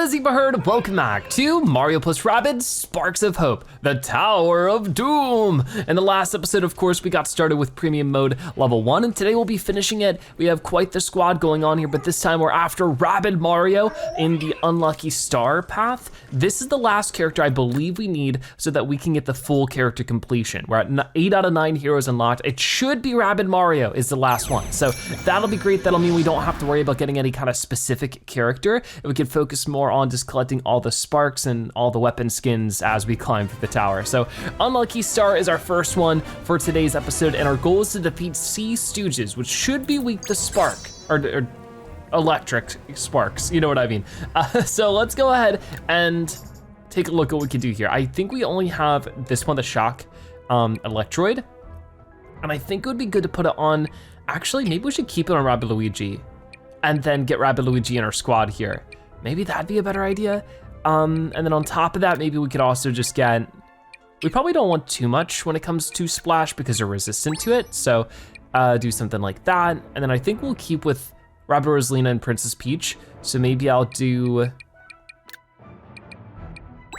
Lizzie Baherd, welcome back to Mario plus Rabbids Sparks of Hope, the Tower of Doom. In the last episode, of course, we got started with premium mode level 1, and today we'll be finishing it. We have quite the squad going on here, but this time we're after Rabbid Mario in the unlucky star path. This is the last character I believe we need so that we can get the full character completion. We're at 8 out of 9 heroes unlocked. It should be Rabbid Mario is the last one. So that'll be great. That'll mean we don't have to worry about getting any kind of specific character. And we can focus more on just collecting all the sparks and all the weapon skins as we climb through the tower. So Unlucky Star is our first one for today's episode, and our goal is to defeat Sea Stooges, which should be weak to spark, or electric sparks, you know what I mean. So let's go ahead and take a look at what we can do here. I think we only have this one, the shock electroid, and I think it would be good to put it on, actually maybe we should keep it on Rabbid Luigi and then get Rabbid Luigi in our squad here. Maybe that'd be a better idea. And then on top of that, maybe we could also just get, we probably don't want too much when it comes to Splash because they're resistant to it. So do something like that. And then I think we'll keep with Rabbid Rosalina and Princess Peach. So maybe I'll do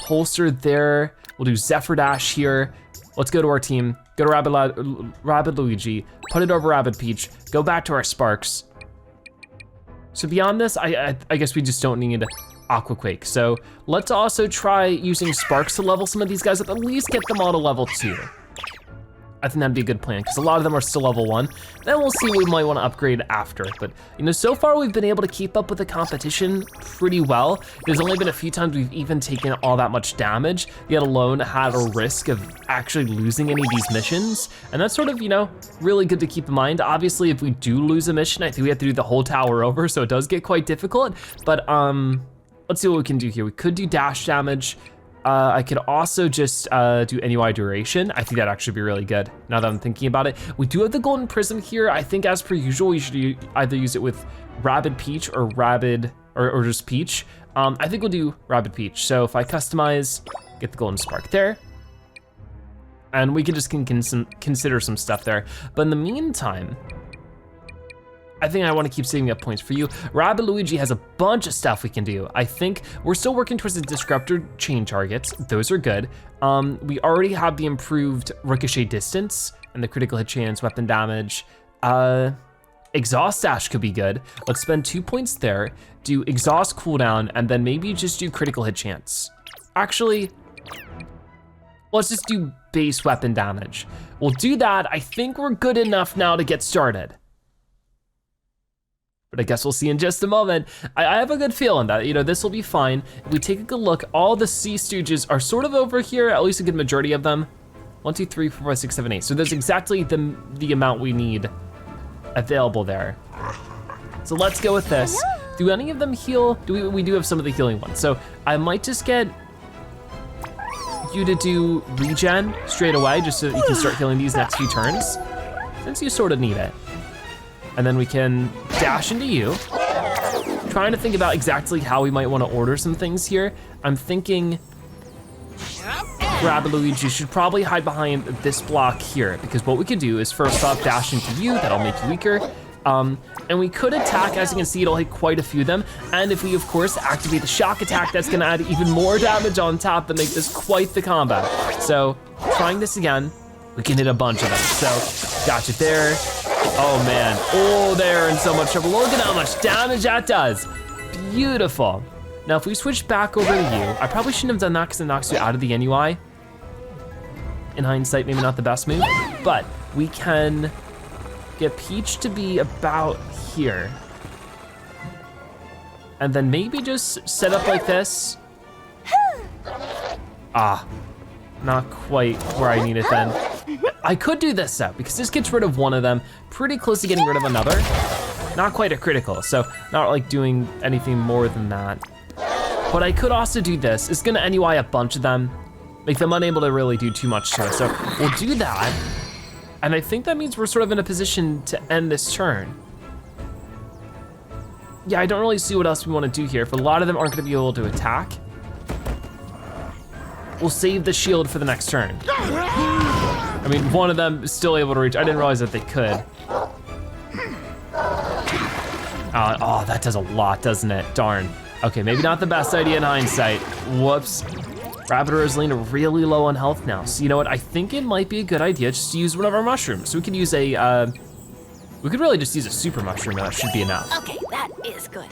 holster there. We'll do Zephyr Dash here. Let's go to our team. Go to Rabbid Luigi, put it over Rabbid Peach, go back to our sparks. So beyond this, I guess we just don't need Aqua Quake. So let's also try using sparks to level some of these guys up, at least get them all to level 2. I think that'd be a good plan, because a lot of them are still level 1. Then we'll see what we might want to upgrade after. But you know, so far we've been able to keep up with the competition pretty well. There's only been a few times we've even taken all that much damage, yet alone had a risk of actually losing any of these missions. And that's sort of, you know, really good to keep in mind. Obviously, if we do lose a mission, I think we have to do the whole tower over, so it does get quite difficult. But let's see what we can do here. We could do dash damage. I could also just do NUI duration. I think that'd actually be really good now that I'm thinking about it. We do have the golden prism here. I think as per usual, we should either use it with Rabbid Peach or Rabbid, or just Peach. I think we'll do Rabbid Peach. So if I customize, get the golden spark there, and we can just consider some stuff there. But in the meantime, I think I want to keep saving up points for you. Rabbid Luigi has a bunch of stuff we can do. I think we're still working towards the disruptor chain targets. Those are good. We already have the improved ricochet distance and the critical hit chance, weapon damage. Exhaust dash could be good. Let's spend 2 points there, do exhaust cooldown, and then maybe just do critical hit chance. Actually, let's just do base weapon damage. We'll do that. I think we're good enough now to get started. But I guess we'll see in just a moment. I have a good feeling that, you know, this will be fine. If we take a good look, all the Sea Stooges are sort of over here, at least a good majority of them. 1, 2, 3, 4, 5, 6, 7, 8. So there's exactly the amount we need available there. So let's go with this. Do any of them heal? We do have some of the healing ones. So I might just get you to do regen straight away, just so that you can start healing these next few turns, since you sort of need it. And then we can dash into you. Trying to think about exactly how we might want to order some things here. I'm thinking Rabbid Luigi should probably hide behind this block here, because what we could do is first off dash into you, that'll make you weaker. And we could attack, as you can see, it'll hit quite a few of them. And if we, of course, activate the shock attack, that's gonna add even more damage on top to make this quite the combat. So, trying this again, we can hit a bunch of them. So, got you there. Oh man, oh, they're in so much trouble. Look at how much damage that does. Beautiful. Now, if we switch back over to you, I probably shouldn't have done that because it knocks you out of the NUI. In hindsight, maybe not the best move, but we can get Peach to be about here. And then maybe just set up like this. Not quite where I need it then. I could do this though, because this gets rid of one of them, pretty close to getting rid of another. Not quite a critical, so not like doing anything more than that. But I could also do this. It's gonna NUI a bunch of them, make them unable to really do too much to it. So we'll do that. And I think that means we're sort of in a position to end this turn. Yeah, I don't really see what else we wanna do here. If a lot of them aren't gonna be able to attack, we'll save the shield for the next turn. I mean, one of them is still able to reach. I didn't realize that they could. Oh, that does a lot, doesn't it? Darn. Okay, maybe not the best idea in hindsight. Whoops. Rabbid Rosalina really low on health now. So you know what, I think it might be a good idea just to use one of our mushrooms. So we could use we could really just use a super mushroom and that should be enough. Okay, that is good.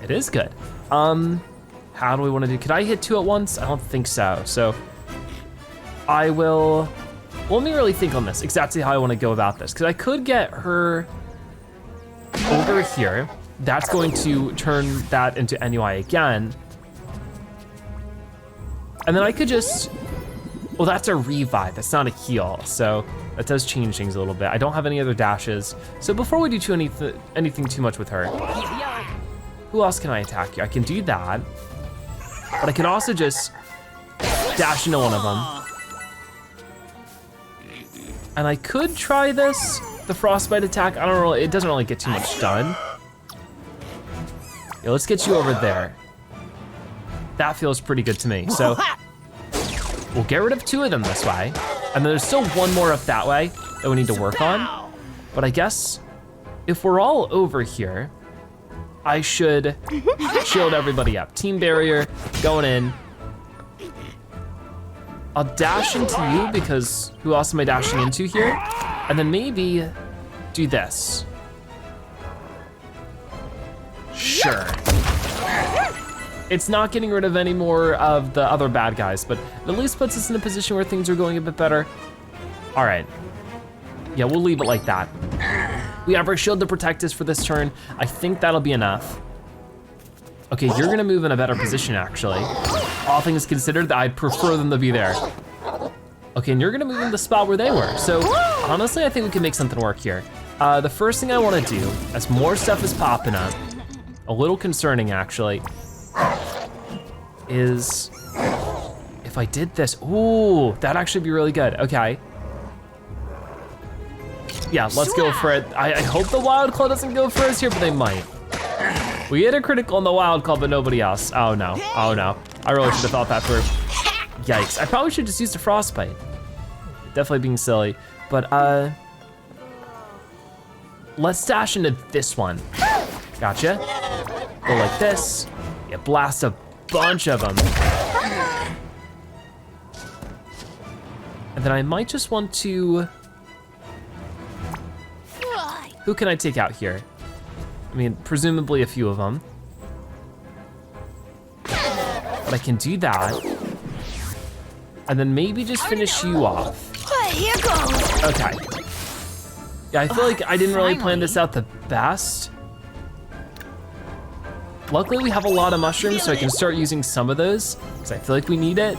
It is good. How do we wanna do, could I hit 2 at once? I don't think so. So I will, let me really think on this, exactly how I wanna go about this. Cause I could get her over here. That's going to turn that into NUI again. And then I could just, well, that's a revive, that's not a heal. So that does change things a little bit. I don't have any other dashes. So before we do anything too much with her, who else can I attack here? I can do that, but I can also just dash into one of them. And I could try this, the frostbite attack. I don't really, it doesn't really get too much done. Yeah, let's get you over there. That feels pretty good to me. So we'll get rid of 2 of them this way. And then there's still 1 more up that way that we need to work on. But I guess if we're all over here, I should shield everybody up. Team barrier, going in. I'll dash into you because who else am I dashing into here? And then maybe do this. Sure. It's not getting rid of any more of the other bad guys, but it at least puts us in a position where things are going a bit better. All right. Yeah, we'll leave it like that. We have our shield to protect us for this turn. I think that'll be enough. Okay, you're gonna move in a better position, actually. All things considered, I'd prefer them to be there. Okay, and you're gonna move in the spot where they were. So honestly, I think we can make something work here. The first thing I wanna do, as more stuff is popping up, a little concerning actually, is if I did this, ooh, that'd actually be really good, okay. Yeah, let's go for it. I hope the wild claw doesn't go for us here, but they might. We hit a critical on the wild claw, but nobody else. Oh no, oh no. I really should have thought that through. Yikes, I probably should just use the frostbite. Definitely being silly, but let's dash into this one. Gotcha. Go like this. Yeah, blast a bunch of them. And then I might just want to, who can I take out here? I mean, presumably a few of them. But I can do that. And then maybe just finish you off. Here goes. Okay. Yeah, I feel like I didn't really plan this out the best. Luckily we have a lot of mushrooms, so I can start using some of those, because I feel like we need it.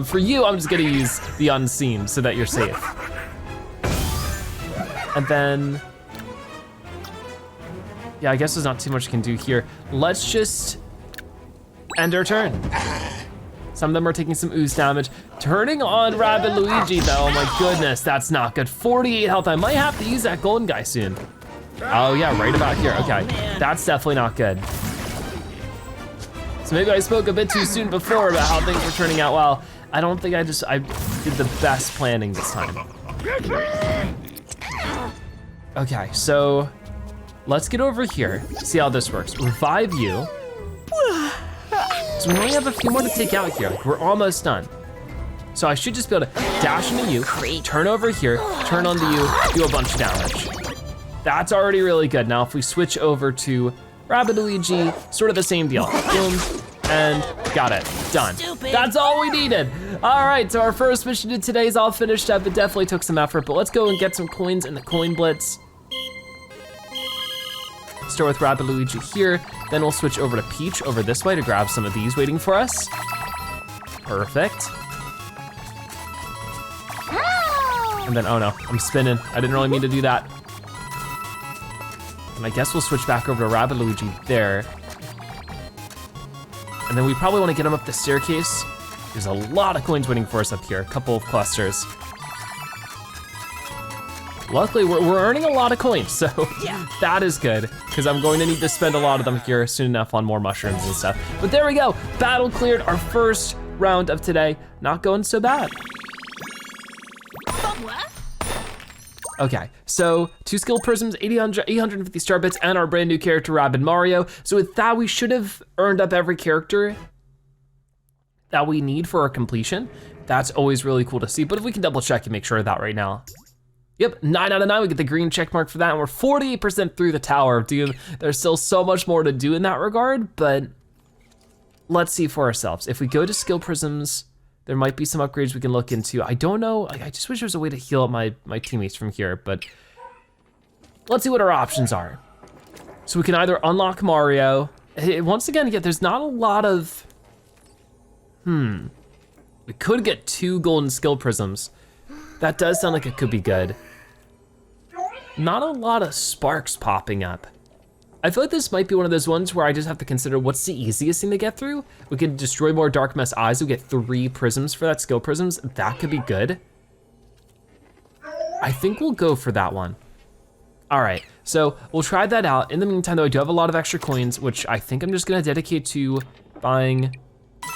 For you, I'm just gonna use the unseen so that you're safe. And then, yeah, I guess there's not too much I can do here. Let's just end our turn. Some of them are taking some ooze damage. Turning on Rabbid Luigi though, oh my goodness, that's not good. 48 health, I might have to use that golden guy soon. Oh yeah, right about here, okay. That's definitely not good. So maybe I spoke a bit too soon before about how things were turning out well. I don't think I did the best planning this time. Okay, so let's get over here, see how this works. Revive you. So we only have a few more to take out here. Like, we're almost done. So I should just be able to dash into you, turn over here, turn onto you, do a bunch of damage. That's already really good. Now if we switch over to Rabbid Luigi, sort of the same deal. Boom, and got it, done. That's all we needed. All right, so our first mission of today is all finished up. It definitely took some effort, but let's go and get some coins in the coin blitz. Start with Rabbid Luigi here, then we'll switch over to Peach over this way to grab some of these waiting for us. Perfect. And then, oh no, I'm spinning. I didn't really mean to do that. And I guess we'll switch back over to Rabbid Luigi there. And then we probably wanna get him up the staircase. There's a lot of coins waiting for us up here, a couple of clusters. Luckily, we're earning a lot of coins, so yeah. That is good, because I'm going to need to spend a lot of them here soon enough on more mushrooms and stuff. But there we go, battle cleared, our first round of today. Not going so bad. Okay, so 2 skill prisms, 850 star bits, and our brand new character, Rabbid Mario. So with that, we should have earned up every character that we need for our completion. That's always really cool to see, but if we can double check and make sure of that right now. Yep, 9 out of 9, we get the green check mark for that, and we're 48% through the Tower of Doom. There's still so much more to do in that regard, but let's see for ourselves. If we go to skill prisms, there might be some upgrades we can look into. I don't know, I just wish there was a way to heal up my teammates from here, but let's see what our options are. So we can either unlock Mario. Once again, there's not a lot of, we could get 2 golden skill prisms. That does sound like it could be good. Not a lot of sparks popping up. I feel like this might be one of those ones where I just have to consider what's the easiest thing to get through. We could destroy more Dark Mess Eyes. We get 3 prisms for that, skill prisms. That could be good. I think we'll go for that one. All right, so we'll try that out. In the meantime though, I do have a lot of extra coins, which I think I'm just gonna dedicate to buying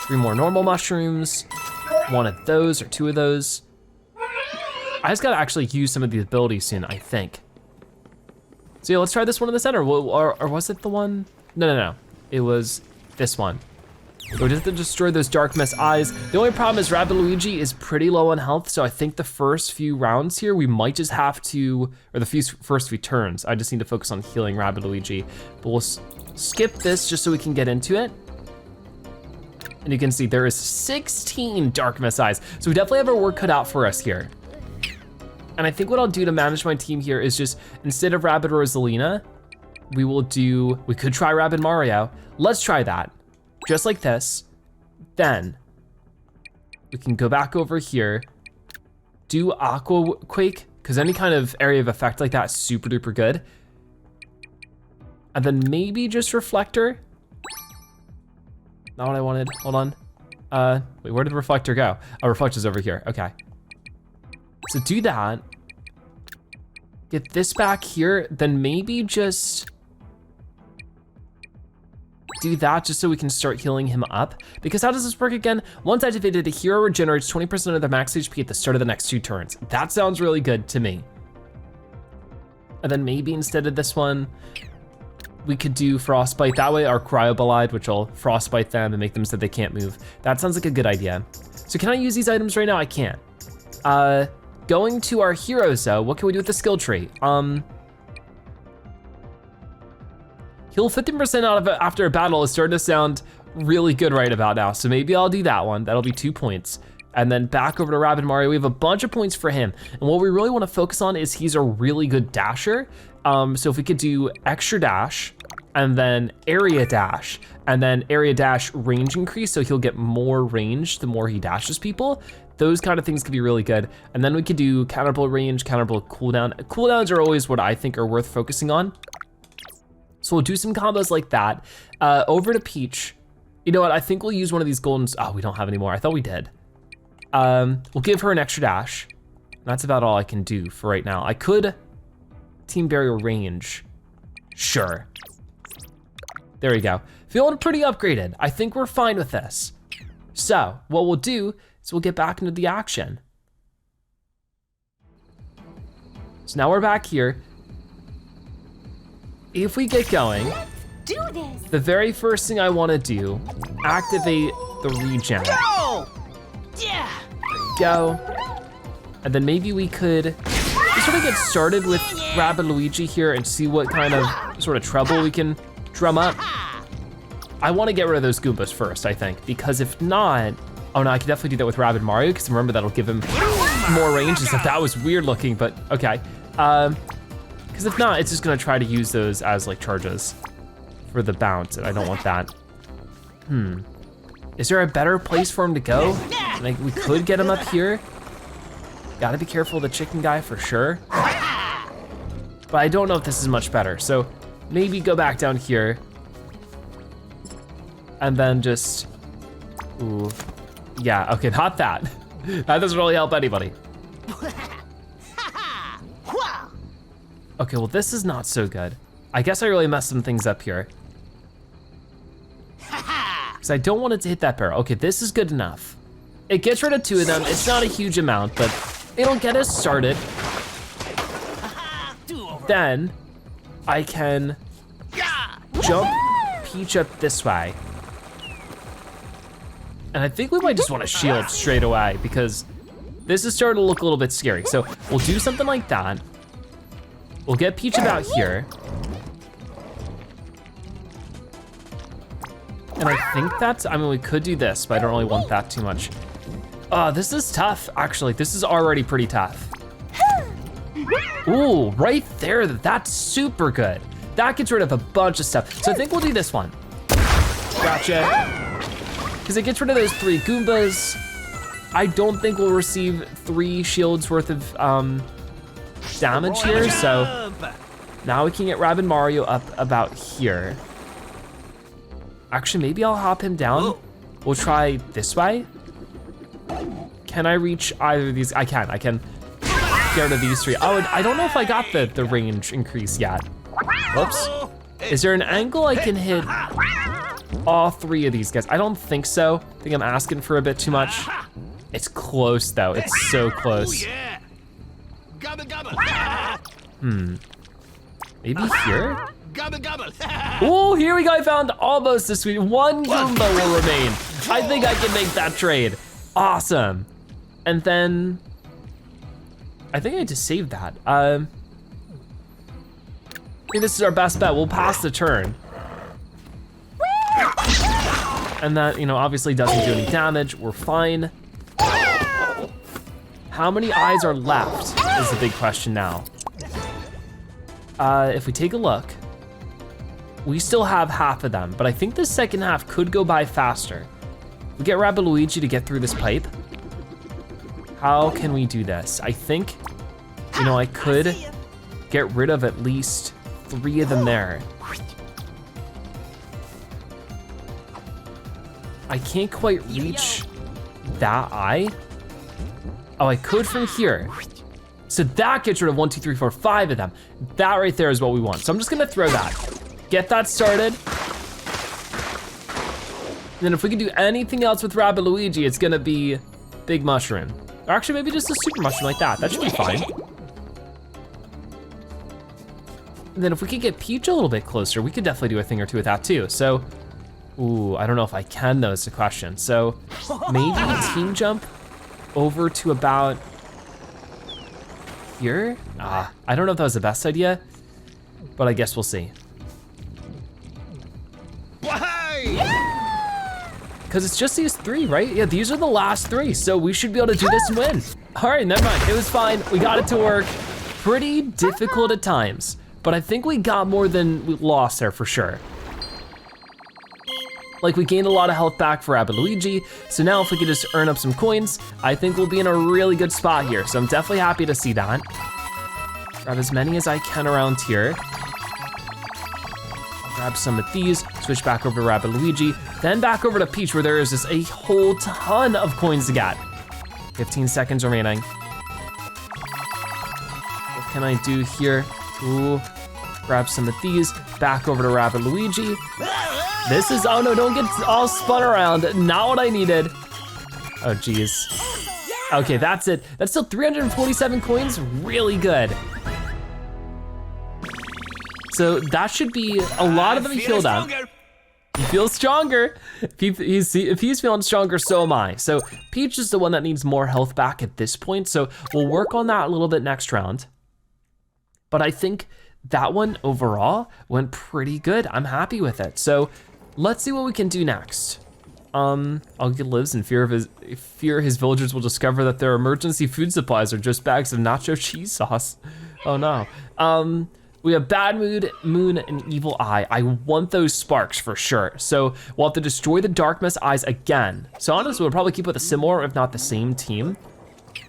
3 more normal mushrooms, 1 of those or 2 of those. I just gotta actually use some of the abilities soon, I think. So yeah, let's try this one in the center. Or was it the one? No. It was this one. So we just have to destroy those Dark Mess Eyes. The only problem is Rabbid Luigi is pretty low on health, so I think the first few rounds here, we might just have to, or the first few turns, I just need to focus on healing Rabbid Luigi. But we'll skip this just so we can get into it. And you can see there is 16 Dark Mess Eyes. So we definitely have our work cut out for us here. And I think what I'll do to manage my team here is just, instead of Rabbid Rosalina, we could try Rabbid Mario. Let's try that, just like this. Then, we can go back over here, do Aqua Quake, because any kind of area of effect like that is super duper good. And then maybe just Reflector. Not what I wanted, hold on. Wait, where did the Reflector go? Oh, Reflector's over here, okay. So do that, get this back here, then maybe just do that just so we can start healing him up. Because how does this work again? Once activated, a hero regenerates 20% of their max HP at the start of the next 2 turns. That sounds really good to me. And then maybe instead of this one, we could do Frostbite. That way our Cryobolide, which will Frostbite them and make them so they can't move. That sounds like a good idea. So can I use these items right now? I can't. Going to our heroes though, what can we do with the skill tree? Heal 15% out of it after a battle is starting to sound really good right about now. So maybe I'll do that one, that'll be 2 points. And then back over to Rabbid Mario, we have a bunch of points for him. And what we really wanna focus on is he's a really good dasher. So if we could do extra dash, and then area dash range increase, so he'll get more range the more he dashes people. Those kind of things could be really good. And then we could do counterable range, counterable cooldown. Cooldowns are always what I think are worth focusing on. So we'll do some combos like that. Over to Peach. You know what, I think we'll use one of these goldens. Oh, we don't have any more, I thought we did. We'll give her an extra dash. That's about all I can do for right now. I could team barrier range, sure. There we go. Feeling pretty upgraded. I think we're fine with this. So what we'll do is we'll get back into the action. So now we're back here. If we get going, Let's do this. the very first thing I wanna do, activate the regen. Go! Yeah. There you go. And then maybe we could just sort of get started with Rabbid Luigi here and see what kind of sort of trouble we can drum up. I wanna get rid of those Goombas first, I think, because if not, oh no, I can definitely do that with Rabbid Mario, because remember that'll give him more range and stuff. That was weird looking, but okay. Because if not, it's just gonna try to use those as like charges for the bounce, and I don't want that. Is there a better place for him to go? Like, we could get him up here. Gotta be careful of the chicken guy for sure. But I don't know if this is much better. So maybe go back down here. And then just, ooh. Yeah, okay, not that. That doesn't really help anybody. Okay, well this is not so good. I guess I really messed some things up here. Because I don't want it to hit that barrel. Okay, this is good enough. It gets rid of 2 of them. It's not a huge amount, but it'll get us started. then I can jump Peach up this way. And I think we might just want to shield straight away because this is starting to look a little bit scary. So we'll do something like that. We'll get Peach about here. And I think that's, I mean, we could do this, but I don't really want that too much. This is tough, actually. This is already pretty tough. Ooh, right there, that's super good. That gets rid of a bunch of stuff. So I think we'll do this one. Gotcha. Because it gets rid of those 3 Goombas. I don't think we'll receive 3 shields worth of damage here, so now we can get Rabbid Mario up about here. Actually, maybe I'll hop him down. We'll try this way. Can I reach either of these? I can get rid of these 3. Oh, I don't know if I got the range increase yet. Whoops. Is there an angle I can hit all 3 of these guys? I don't think so. I think I'm asking for a bit too much. It's close though, it's so close. Maybe here? Oh, here we go, I found almost the sweet. 1 Goomba will remain. I think I can make that trade. Awesome. And then, I think I need to save that. I think this is our best bet. We'll pass the turn. And that, you know, obviously doesn't do any damage. We're fine. How many eyes are left is the big question now. If we take a look, we still have half of them, but I think the second half could go by faster. We get Rabbid Luigi to get through this pipe. How can we do this? I think, you know, I could get rid of at least 3 of them there. I can't quite reach that eye. Oh, I could from here. So that gets rid of 1, 2, 3, 4, 5 of them. That right there is what we want. So I'm just gonna throw that. Get that started. And then if we can do anything else with Rabbid Luigi, it's gonna be Big Mushroom. Or actually maybe just a Super Mushroom like that. That should be fine. And then if we could get Peach a little bit closer, we could definitely do a thing or 2 with that too. So, ooh, I don't know if I can though, is the question. So maybe team jump over to about here? I don't know if that was the best idea, but I guess we'll see. Because it's just these 3, right? Yeah, these are the last 3, so we should be able to do this and win. All right, never mind, it was fine. We got it to work. Pretty difficult at times, but I think we got more than we lost there for sure. Like we gained a lot of health back for Rabbid Luigi, so now if we could just earn up some coins, I think we'll be in a really good spot here. So I'm definitely happy to see that. Grab as many as I can around here. I'll grab some of these, switch back over to Rabbid Luigi, then back over to Peach where there is just a whole ton of coins to get. 15 seconds remaining. What can I do here? Ooh, grab some of these, back over to Rabbid Luigi. This is, oh no, don't get all spun around. Not what I needed. Oh geez. Okay, that's it. That's still 347 coins, really good. So that should be a lot of them healed up. He feels stronger. If he's feeling stronger, so am I. So Peach is the one that needs more health back at this point, so we'll work on that a little bit next round. But I think that one overall went pretty good. I'm happy with it. So let's see what we can do next. Alga lives in fear his villagers will discover that their emergency food supplies are just bags of nacho cheese sauce. Oh no. We have Bad Moon, and Evil Eye. I want those sparks for sure. So we'll have to destroy the Darkness Eyes again. So honestly, we'll probably keep with a similar, if not the same team.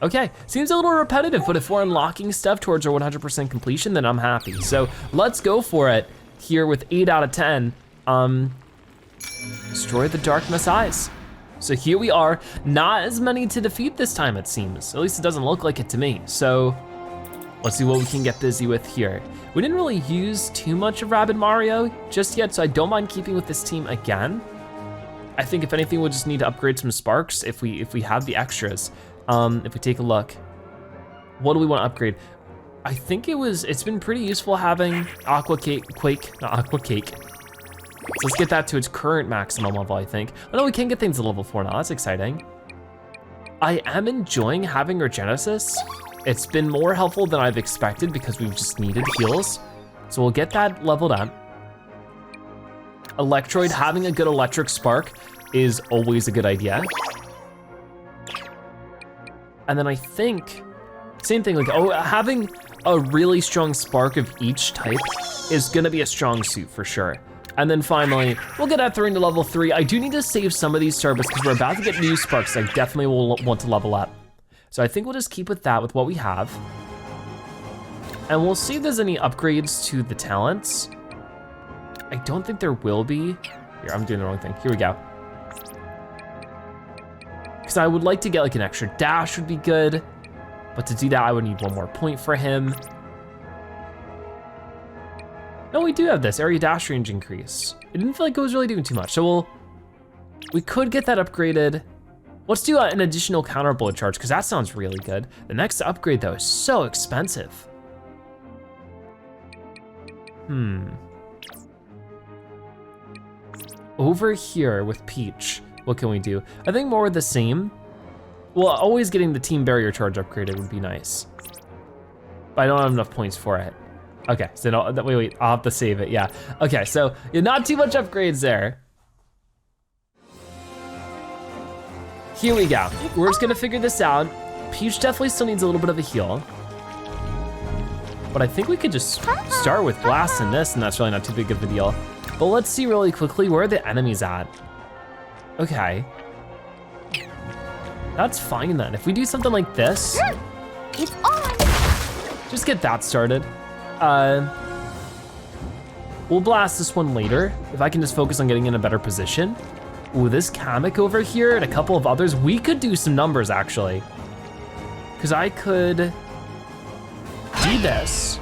Okay, seems a little repetitive, but if we're unlocking stuff towards our 100% completion, then I'm happy. So let's go for it here with 8 out of 10. Destroy the Darkness Eyes. So here we are, not as many to defeat this time it seems. At least it doesn't look like it to me. So let's see what we can get busy with here. We didn't really use too much of Rabbid Mario just yet, so I don't mind keeping with this team again. I think if anything, we'll just need to upgrade some sparks if we have the extras. If we take a look, what do we want to upgrade? I think it's been pretty useful having Aqua Cake. So let's get that to its current maximum level, I think. Oh no, we can get things to level 4 now, that's exciting. I am enjoying having Regenesis. It's been more helpful than I've expected because we've just needed heals. So we'll get that leveled up. Electroid, having a good electric spark is always a good idea. And then I think, same thing, like, having a really strong spark of each type is gonna be a strong suit for sure. And then finally, we'll get Ether into level 3. I do need to save some of these Starbits because we're about to get new sparks. I definitely will want to level up. So I think we'll just keep with that, with what we have. And we'll see if there's any upgrades to the talents. I don't think there will be. Here, I'm doing the wrong thing. Here we go. Because I would like to get like an extra dash would be good. But to do that, I would need 1 more point for him. No, we do have this, area dash range increase. It didn't feel like it was really doing too much, so we could get that upgraded. Let's do an additional counter bullet charge, because that sounds really good. The next upgrade though is so expensive. Over here with Peach, what can we do? I think more of the same. Well, always getting the team barrier charge upgraded would be nice. But I don't have enough points for it. Okay, so no, wait, I'll have to save it, yeah. Okay, so not too much upgrades there. Here we go. We're just gonna figure this out. Peach definitely still needs a little bit of a heal. But I think we could just start with blasting this, and that's really not too big of a deal. But let's see really quickly, where are the enemies at? Okay. That's fine then. If we do something like this, It's on. just get that started. We'll blast this one later, if I can just focus on getting in a better position. Ooh, this Kamek over here and a couple of others, we could do some numbers actually. Because I could do this,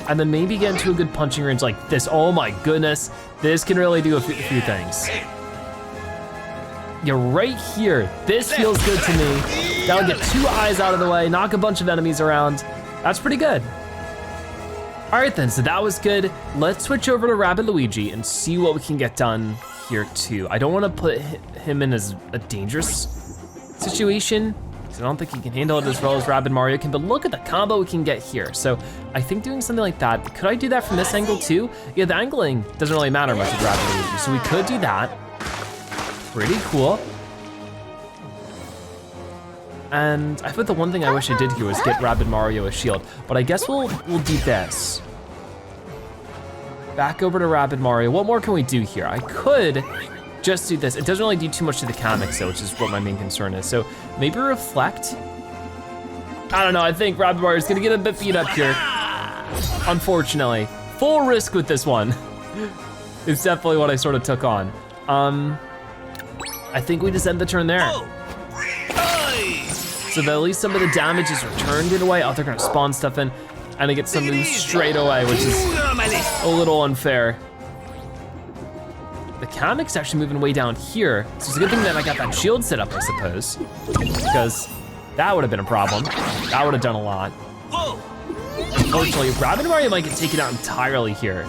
and then maybe get into a good punching range like this. Oh my goodness, this can really do a few things. Yeah, right here, this feels good to me. That'll get 2 eyes out of the way, knock a bunch of enemies around. That's pretty good. All right then, so that was good. Let's switch over to Rabbid Luigi and see what we can get done here too. I don't wanna put him in as a dangerous situation, because I don't think he can handle it as well as Rabbid Mario can, but look at the combo we can get here. So I think doing something like that, could I do that from this angle too? Yeah, the angling doesn't really matter much with Rabbid Luigi, so we could do that. Pretty cool. And I thought the one thing I wish I did here was get Rabbid Mario a shield, but I guess we'll do this. Back over to Rabbid Mario. What more can we do here? I could just do this. It doesn't really do too much to the Kameks though, which is what my main concern is. So maybe reflect. I don't know, I think Rabbid Mario's gonna get a bit beat up here. Unfortunately, full risk with this one. It's definitely what I sort of took on. I think we just end the turn there. So that at least some of the damage is returned in a way. Oh, they're gonna spawn stuff in, and I get some moves straight away, which is a little unfair. The Kamek's actually moving way down here, so it's a good thing that I got that shield set up, I suppose, because that would have been a problem. That would have done a lot. Unfortunately, Rabbid Mario might get taken out entirely here,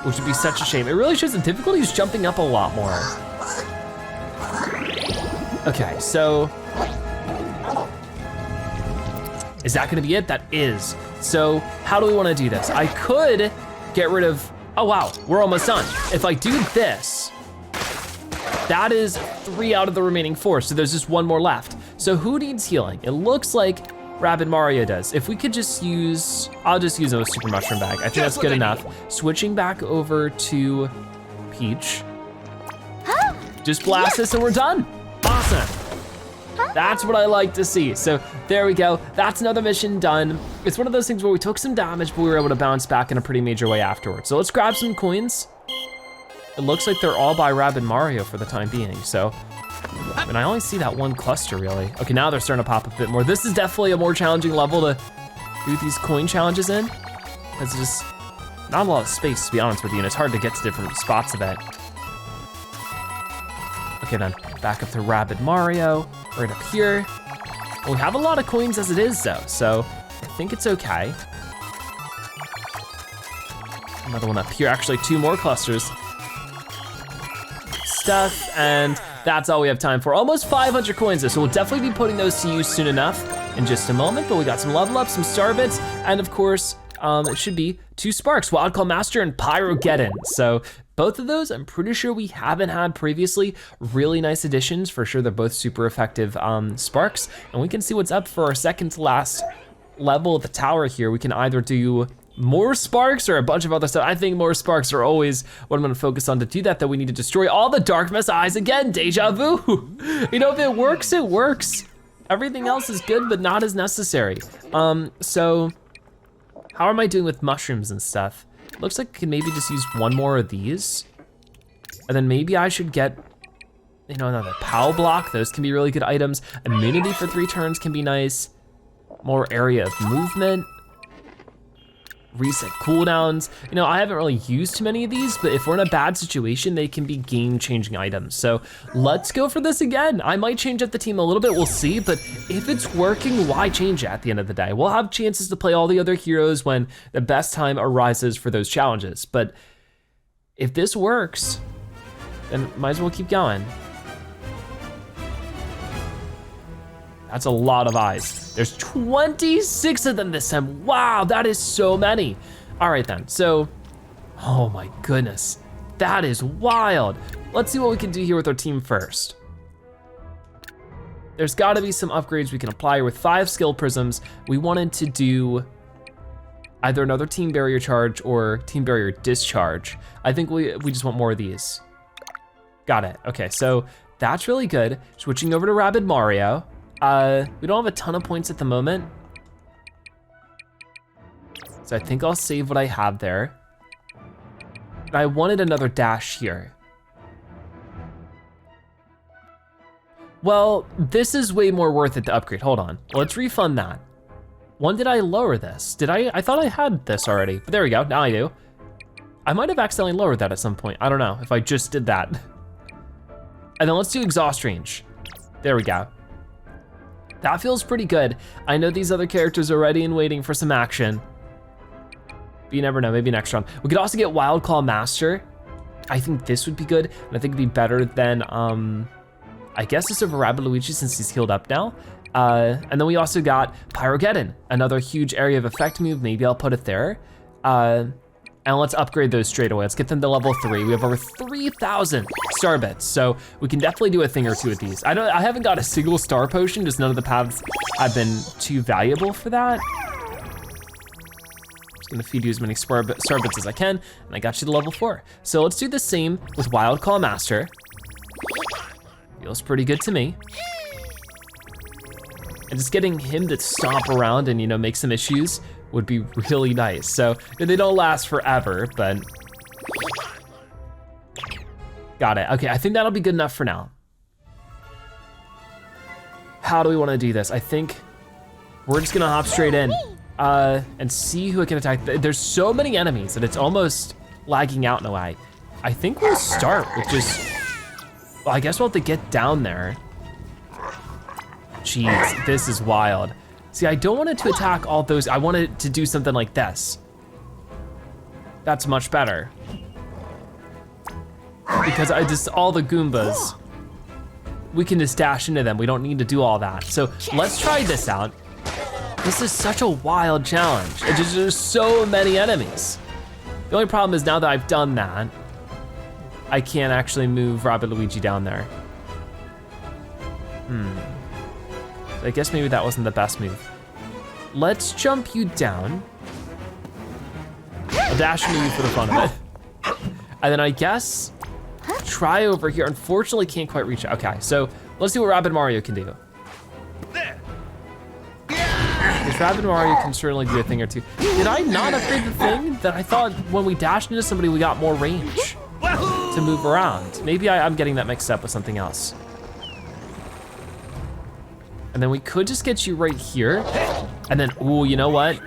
which would be such a shame. It really shows the difficulty is jumping up a lot more. Okay, so, is that gonna be it? That is. So how do we wanna do this? I could get rid of, oh wow, we're almost done. If I do this, that is 3 out of the remaining 4, so there's just 1 more left. So who needs healing? It looks like Rabbid Mario does. If we could just use, I'll just use a Super Mushroom Bag. I think that's good enough. Switching back over to Peach. Just blast this and we're done. Awesome. That's what I like to see. So there we go. That's another mission done. It's one of those things where we took some damage, but we were able to bounce back in a pretty major way afterwards. So let's grab some coins. It looks like they're all by Rabbid Mario for the time being. So, and I only see that one cluster really. Okay, now they're starting to pop a bit more. This is definitely a more challenging level to do these coin challenges in. It's just not a lot of space, to be honest with you, and it's hard to get to different spots of it. Okay then, back up to Rabbid Mario, right up here. We have a lot of coins as it is though, so I think it's okay. Another one up here, actually 2 more clusters. Stuff, and that's all we have time for. Almost 500 coins though, so we'll definitely be putting those to use soon enough in just a moment, but we got some level ups, some star bits, and of course, it should be 2 sparks, Wild Call Master and Pyrogeddon. So both of those, I'm pretty sure we haven't had previously. Really nice additions, for sure. They're both super effective sparks, and we can see what's up for our second to last level of the tower here. We can either do more sparks or a bunch of other stuff. I think more sparks are always what I'm gonna focus on. To do that, though, we need to destroy all the Darkness Eyes again, deja vu. You know, if it works, it works. Everything else is good, but not as necessary. So how am I doing with mushrooms and stuff? Looks like I can maybe just use 1 more of these. And then maybe I should get, you know, another POW block. Those can be really good items. Immunity for 3 turns can be nice. More area of movement. Reset cooldowns. You know, I haven't really used too many of these, but if we're in a bad situation, they can be game-changing items. So let's go for this again. I might change up the team a little bit, we'll see, but if it's working, why change it at the end of the day? We'll have chances to play all the other heroes when the best time arises for those challenges. But if this works, then might as well keep going. That's a lot of eyes. There's 26 of them this time. Wow, that is so many. All right then, so, oh my goodness. That is wild. Let's see what we can do here with our team first. There's gotta be some upgrades we can apply with 5 skill prisms. We wanted to do either another team barrier charge or team barrier discharge. I think we just want more of these. Got it, okay, so that's really good. Switching over to Rabbid Mario. We don't have a ton of points at the moment. So I think I'll save what I have there. I wanted another dash here. Well, this is way more worth it to upgrade. Hold on, let's refund that. When did I lower this? Did I thought I had this already, but there we go, now I do. I might have accidentally lowered that at some point. I don't know if I just did that. And then let's do exhaust range. There we go. That feels pretty good. I know these other characters are ready and waiting for some action. But you never know, maybe next round. We could also get Wild Claw Master. I think this would be good, and I think it'd be better than, I guess this over Rabbid Luigi since he's healed up now. And then we also got Pyrogeddon, another huge area of effect move. Maybe I'll put it there. And let's upgrade those straight away. Let's get them to level 3. We have over 3,000 star bits, so we can definitely do a thing or two with these. I haven't got a single star potion, just none of the paths have been too valuable for that. Just gonna feed you as many star bits as I can, and I got you to level 4. So let's do the same with Wild Call Master. Feels pretty good to me. And just getting him to stomp around and, you know, make some issues would be really nice. So they don't last forever, but got it. Okay, I think that'll be good enough for now. How do we wanna do this? I think we're just gonna hop straight in and see who can attack. There's so many enemies that it's almost lagging out in a way. I think we'll start with just, well, I guess we'll have to get down there. Jeez, this is wild. See, I don't want it to attack all those. I want it to do something like this. That's much better. Because all the Goombas, we can just dash into them. We don't need to do all that. So let's try this out. This is such a wild challenge. There's so many enemies. The only problem is now that I've done that, I can't actually move Rabbid Luigi down there. I guess maybe that wasn't the best move. Let's jump you down. I'll dash into you for the fun of it. And then I guess, try over here. Unfortunately, can't quite reach it. Okay, so let's see what Rabbid Mario can do. Because Rabbid Mario can certainly do a thing or two. Did I not upgrade the thing that I thought when we dashed into somebody, we got more range to move around? Maybe I'm getting that mixed up with something else. And then we could just get you right here. And then, ooh, you know what?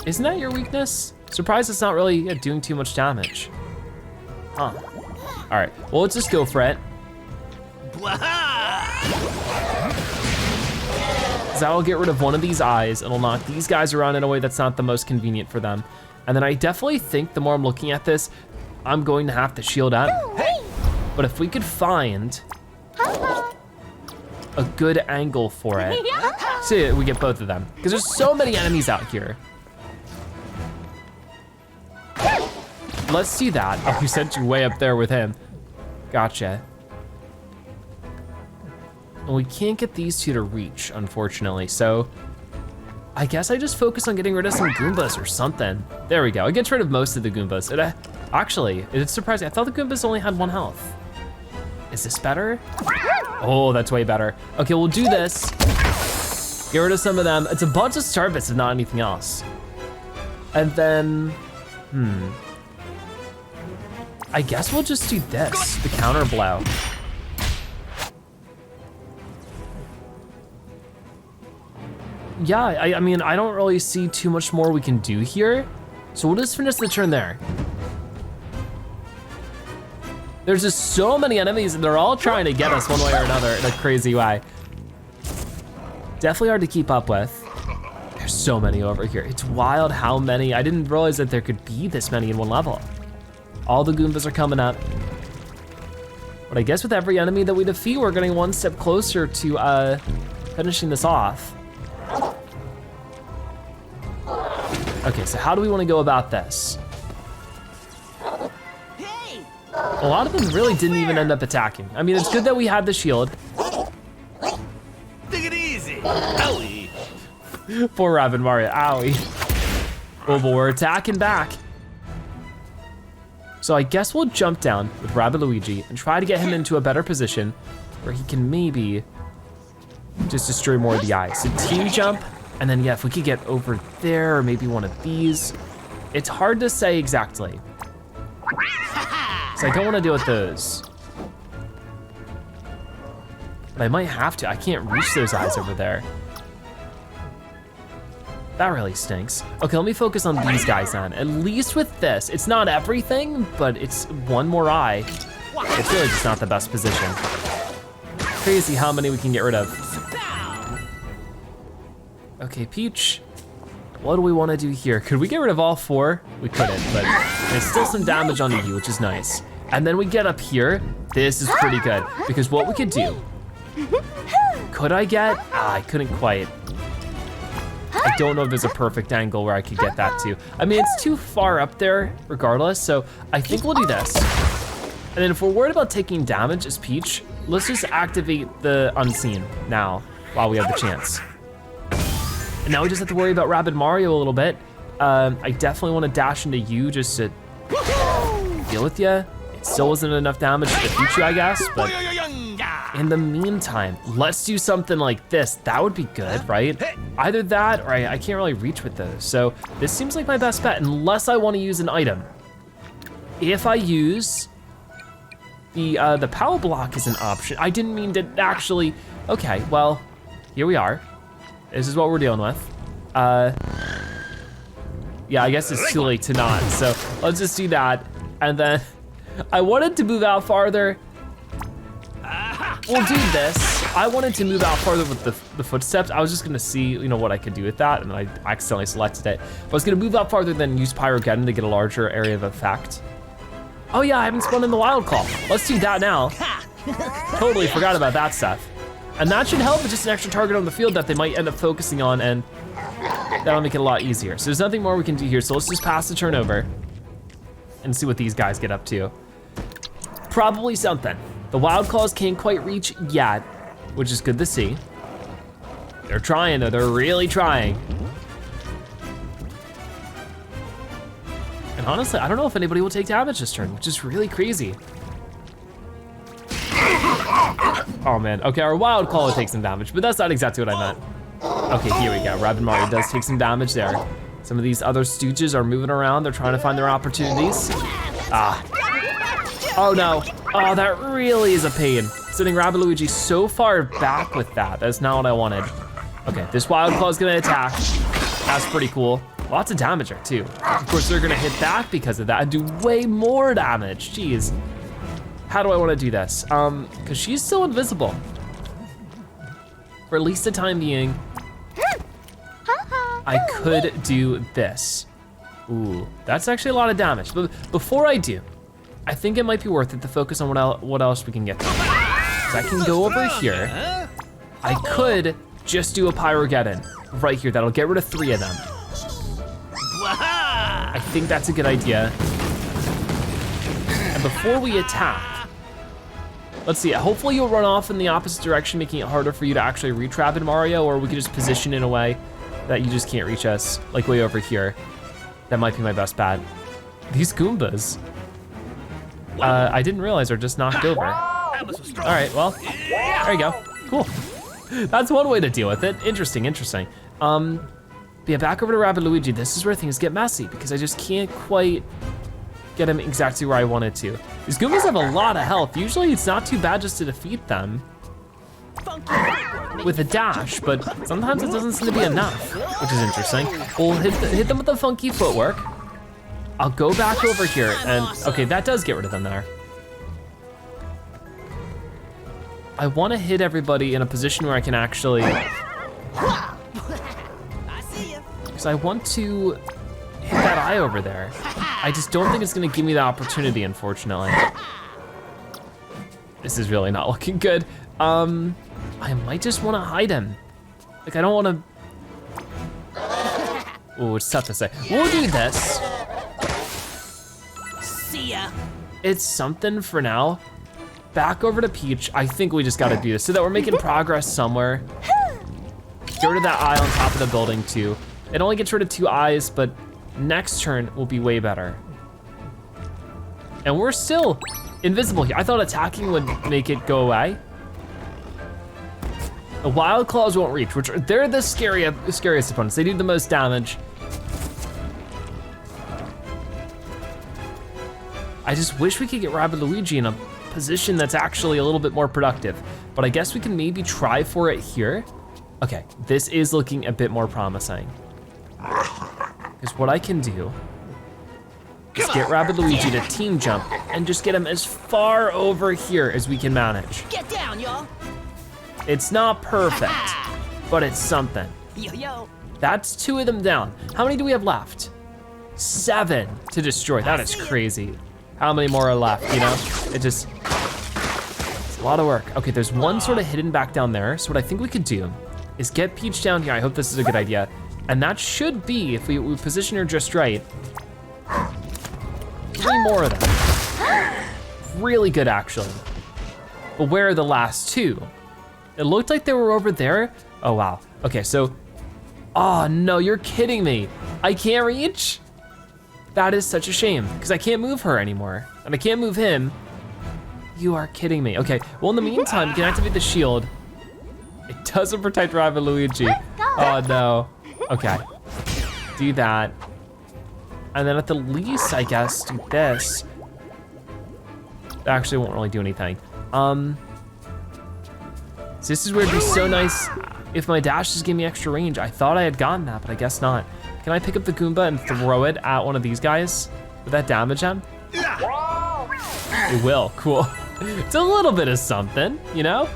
Isn't that your weakness? Surprised it's not really doing too much damage. Huh. All right, well, let's just go for it. That will get rid of one of these eyes. It'll knock these guys around in a way that's not the most convenient for them. And then I definitely think the more I'm looking at this, I'm going to have to shield up. But if we could find a good angle for it, see, we get both of them. Because there's so many enemies out here. Let's see that. Oh, we sent you way up there with him. Gotcha. And we can't get these two to reach, unfortunately. So I guess I just focus on getting rid of some Goombas or something. There we go. It gets rid of most of the Goombas. Actually, it's surprising. I thought the Goombas only had 1 health. Is this better? Oh, that's way better. Okay, we'll do this. Get rid of some of them. It's a bunch of star bits and not anything else. And then, I guess we'll just do this, the counter blow. Yeah, I mean, I don't really see too much more we can do here. So we'll just finish the turn there. There's just so many enemies and they're all trying to get us one way or another in a crazy way. Definitely hard to keep up with. There's so many over here. It's wild how many. I didn't realize that there could be this many in one level. All the Goombas are coming up. But I guess with every enemy that we defeat, we're getting one step closer to finishing this off. Okay, so how do we want to go about this? A lot of them really didn't even end up attacking. I mean, it's good that we had the shield. Take it easy. Owie. Poor Rabbid Mario, owie. Oh, but we're attacking back. So I guess we'll jump down with Rabbid Luigi and try to get him into a better position where he can maybe just destroy more of the eyes. So team jump, and then yeah, if we could get over there or maybe one of these. It's hard to say exactly. So I don't want to deal with those. But I might have to. I can't reach those eyes over there. That really stinks. Okay, let me focus on these guys then. At least with this, it's not everything, but it's one more eye. It's really just not the best position. Crazy how many we can get rid of. Okay, Peach. What do we want to do here? Could we get rid of all 4? We couldn't, but there's still some damage on you, which is nice. And then we get up here. This is pretty good, because what we could do, could I get? I couldn't quite. I don't know if there's a perfect angle where I could get that to. I mean, it's too far up there regardless, so I think we'll do this. And then if we're worried about taking damage as Peach, let's just activate the unseen now while we have the chance. And now we just have to worry about Rabbid Mario a little bit. I definitely want to dash into you just to deal with you. It still wasn't enough damage to defeat you, I guess, but in the meantime, let's do something like this. That would be good, right? Either that or I can't really reach with those. So this seems like my best bet unless I want to use an item. If I use the power block is an option. I didn't mean to actually, okay, well, here we are. This is what we're dealing with. Yeah, I guess it's too late to not, so let's just do that. And then I wanted to move out farther. We'll do this. I wanted to move out farther with the footsteps. I was just gonna see, you know, what I could do with that, and I accidentally selected it. But I was gonna move out farther than use Pyrogeddon to get a larger area of effect. Oh yeah, I haven't spun in the Wild Claw. Let's do that now. Totally forgot about that stuff. And that should help with just an extra target on the field that they might end up focusing on, and that'll make it a lot easier. So there's nothing more we can do here, so let's just pass the turn over and see what these guys get up to. Probably something. The Wild Claws can't quite reach yet, which is good to see. They're trying though, they're really trying. And honestly, I don't know if anybody will take damage this turn, which is really crazy. Oh man, okay, our Wild Claw will take some damage, but that's not exactly what I meant. Okay, here we go, Rabbid Mario does take some damage there. Some of these other stooges are moving around, they're trying to find their opportunities. Ah. Oh no, oh, that really is a pain. Sending Rabbid Luigi so far back with that. That's not what I wanted. Okay, this Wild Claw is gonna attack. That's pretty cool. Lots of damage there too. Of course, they're gonna hit back because of that and do way more damage, jeez. How do I wanna do this? Cause she's still invisible. For at least the time being, I could do this. Ooh, that's actually a lot of damage. But before I do, I think it might be worth it to focus on what else we can get. 'Cause I can go over here. I could just do a Pyrogeddon right here. That'll get rid of 3 of them. I think that's a good idea. And before we attack, let's see, hopefully you'll run off in the opposite direction, making it harder for you to actually reach Rabbid Mario, or we could just position in a way that you just can't reach us, like way over here. That might be my best bet. These Goombas, I didn't realize are just knocked over. All right, well, there you go, cool. That's one way to deal with it. Interesting, interesting. But yeah, back over to Rabbid Luigi. This is where things get messy because I just can't quite get him exactly where I wanted to. These Goombas have a lot of health. Usually it's not too bad just to defeat them with a dash, but sometimes it doesn't seem to be enough, which is interesting. We'll hit them with the funky footwork. I'll go back over here and, okay, that does get rid of them there. I wanna hit everybody in a position where I can actually, because I want to hit that eye over there. I just don't think it's gonna give me the opportunity, unfortunately. This is really not looking good. I might just wanna hide him. Like, I don't wanna, oh, it's tough to say. We'll do this. See ya. It's something for now. Back over to Peach. I think we just gotta do this so that we're making progress somewhere. Get rid of that eye on top of the building too. It only gets rid of 2 eyes, but next turn will be way better. And we're still invisible here. I thought attacking would make it go away. The Wild Claws won't reach, which they're the scariest opponents. They do the most damage. I just wish we could get Rabbid Luigi in a position that's actually a little bit more productive, but I guess we can maybe try for it here. Okay, this is looking a bit more promising. Because what I can do is get Rabbid Luigi to team jump and just get him as far over here as we can manage. Get down, y'all. It's not perfect, but it's something. Yo, yo. That's 2 of them down. How many do we have left? 7 to destroy. That is crazy. How many more are left, you know? It's a lot of work. Okay, there's one sort of hidden back down there. So what I think we could do is get Peach down here. I hope this is a good idea. And that should be, if we position her just right, 3 more of them. Really good, actually. But where are the last 2? It looked like they were over there. Oh, wow. Okay, so, oh no, you're kidding me. I can't reach? That is such a shame, because I can't move her anymore, and I can't move him. You are kidding me. Okay, well in the meantime, you can activate the shield. It doesn't protect Rabbid Luigi. Oh no, okay. Do that. And then at the least, I guess, do this. That actually won't really do anything. So this is where it'd be so nice if my dash just gave me extra range. I thought I had gotten that, but I guess not. Can I pick up the Goomba and throw it at one of these guys? Would that damage him? It will, cool. It's a little bit of something, you know?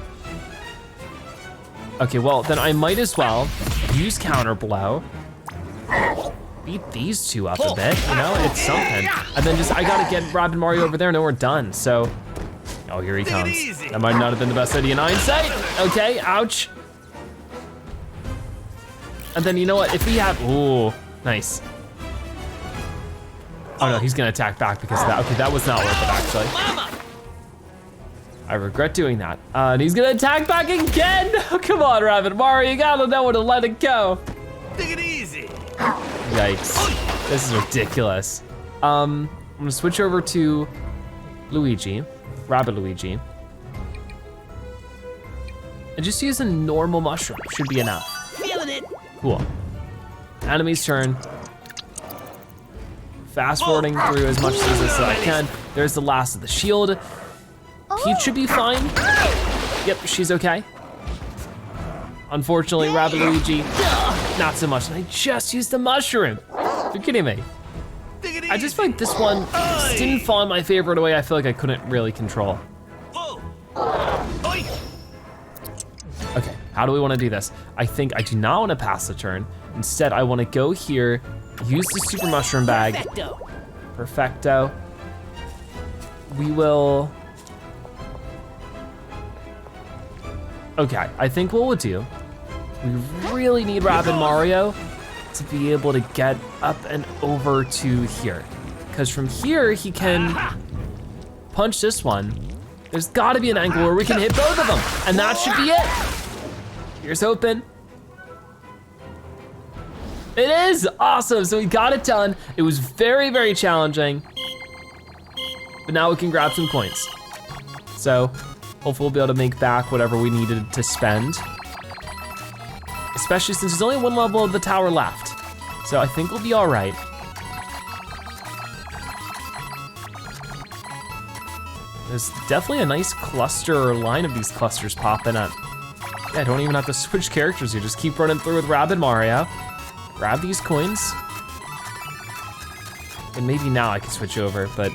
Okay, well, then I might as well use counter blow. Beat these 2 up a bit, you know? It's something. And then I gotta get Rabbid Mario over there and then we're done, so. Oh, here he comes. That might not have been the best idea in hindsight. Okay, ouch. And then you know what, if we have, ooh, nice. Oh no, he's gonna attack back because of that. Okay, that was not worth it actually. I regret doing that. And he's gonna attack back again. Oh, come on, Rabbid Mario, you gotta know when to let it go. Take it easy. Yikes, this is ridiculous. I'm gonna switch over to Luigi, Rabbid Luigi. And just use a normal mushroom, should be enough. Feeling it. Cool. Enemy's turn. Fast forwarding through as much as this as I can. There's the last of the shield. Peach should be fine. Yep, she's okay. Unfortunately, Rabbid Luigi, not so much. And I just used the mushroom. You're kidding me. I just feel like this one didn't fall in my favor in a way I feel like I couldn't really control. Okay, how do we want to do this? I think I do not want to pass the turn. Instead, I want to go here use the super mushroom bag. Perfecto. Perfecto. We will, okay, I think what we'll do, we really need Rabbid Mario to be able to get up and over to here. Because from here, he can punch this one. There's gotta be an angle where we can hit both of them, and that should be it. Here's hoping. It is, awesome, so we got it done. It was very, very challenging, but now we can grab some coins. So hopefully we'll be able to make back whatever we needed to spend, especially since there's only one level of the tower left. So I think we'll be all right. There's definitely a nice cluster or line of these clusters popping up. Yeah, I don't even have to switch characters here, just keep running through with Rabbid Mario. Grab these coins. And maybe now I can switch over, but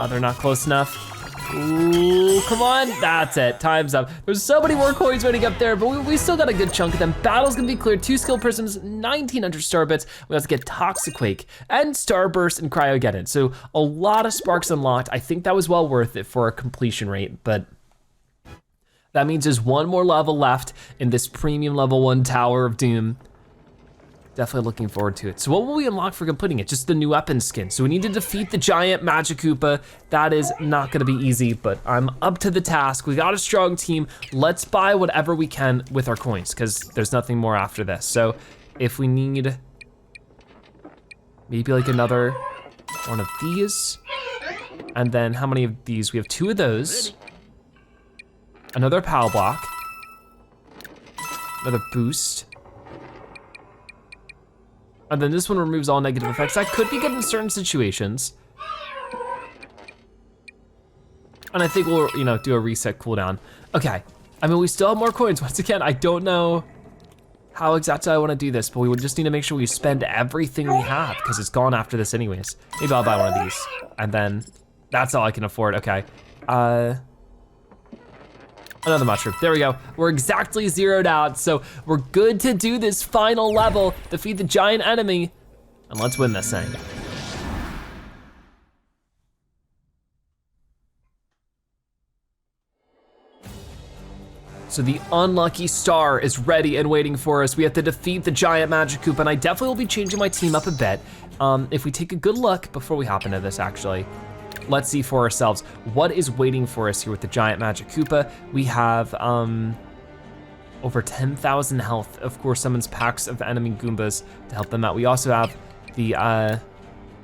they're not close enough. Ooh, come on, that's it, time's up. There's so many more coins waiting up there, but we still got a good chunk of them. Battle's gonna be cleared, 2 skill prisms, 1900 star bits. We have to get Toxiquake and Starburst and Cryogeddon. So a lot of sparks unlocked. I think that was well worth it for a completion rate, but that means there's one more level left in this premium level 1 Tower of Doom. Definitely looking forward to it. So what will we unlock for completing it? Just the new weapon skin. So we need to defeat the giant Magikoopa. That is not gonna be easy, but I'm up to the task. We got a strong team. Let's buy whatever we can with our coins, because there's nothing more after this. So if we need maybe like another one of these, and then how many of these? We have 2 of those. Another power block. Another boost. And then this one removes all negative effects. That could be good in certain situations. And I think we'll, do a reset cooldown. Okay, I mean, we still have more coins. Once again, I don't know how exactly I wanna do this, but we would just need to make sure we spend everything we have, because it's gone after this anyways. Maybe I'll buy one of these, and then that's all I can afford, okay. Another mushroom, there we go. We're exactly zeroed out, so we're good to do this final level, defeat the giant enemy, and let's win this thing. So the unlucky star is ready and waiting for us. We have to defeat the giant Magikoopa, and I definitely will be changing my team up a bit. If we take a good look, before we hop into this actually, let's see for ourselves what is waiting for us here with the giant Magikoopa. We have over 10,000 health. Of course, summons packs of enemy Goombas to help them out. We also have the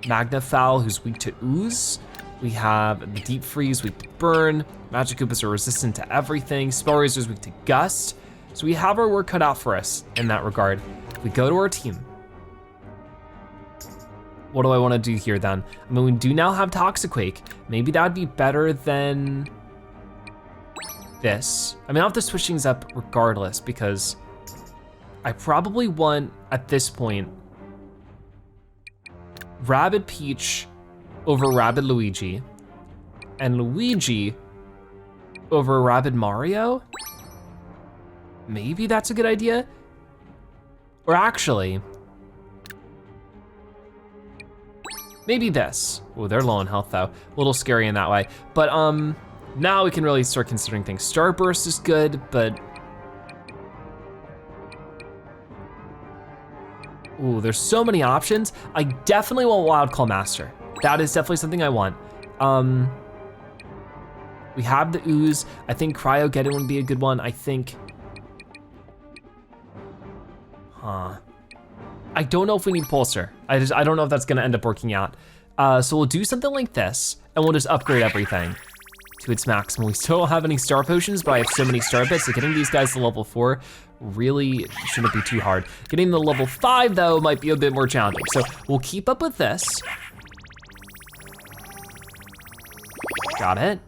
Magnafowl, who's weak to ooze. We have the Deep Freeze, weak to burn. Magikoopas are resistant to everything. Spell Razor is weak to gust. So we have our work cut out for us in that regard. If we go to our team, what do I wanna do here then? I mean, we do now have Toxiquake. Maybe that'd be better than this. I mean, I'll have to switch things up regardless, because I probably want, at this point, Rabbid Peach over Rabbid Luigi, and Luigi over Rabbid Mario? Maybe that's a good idea? Or actually, maybe this. Oh, they're low on health though. A little scary in that way. But now we can really start considering things. Starburst is good, but ooh, there's so many options. I definitely want Wild Call Master. That is definitely something I want. We have the ooze. I think Cryogeddon would be a good one. I think, I don't know if we need Pulsar. I don't know if that's gonna end up working out. So we'll do something like this, and we'll just upgrade everything to its maximum. We still don't have any star potions, but I have so many star bits, so getting these guys to level 4 really shouldn't be too hard. Getting the level 5 though might be a bit more challenging. So we'll keep up with this. Got it.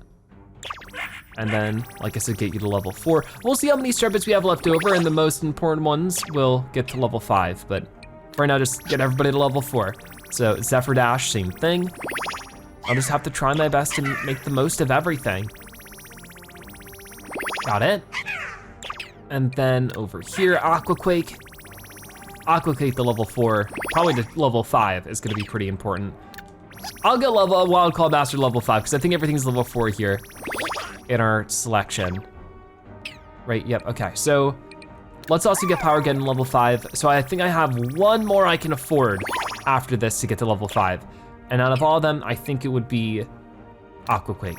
And then, like I said, get you to level 4. We'll see how many star bits we have left over, and the most important ones will get to level 5, but for now, just get everybody to level 4. So Zephyr Dash, same thing. I'll just have to try my best to make the most of everything. Got it. And then over here, Aquaquake. aquacate the level 4, probably to level 5 is gonna be pretty important. I'll go Wild Claw Master level 5, because I think everything's level 4 here in our selection. Right, yep, okay, so let's also get Power Get in level 5. So I think I have one more I can afford after this to get to level 5. And out of all of them, I think it would be Aquaquake.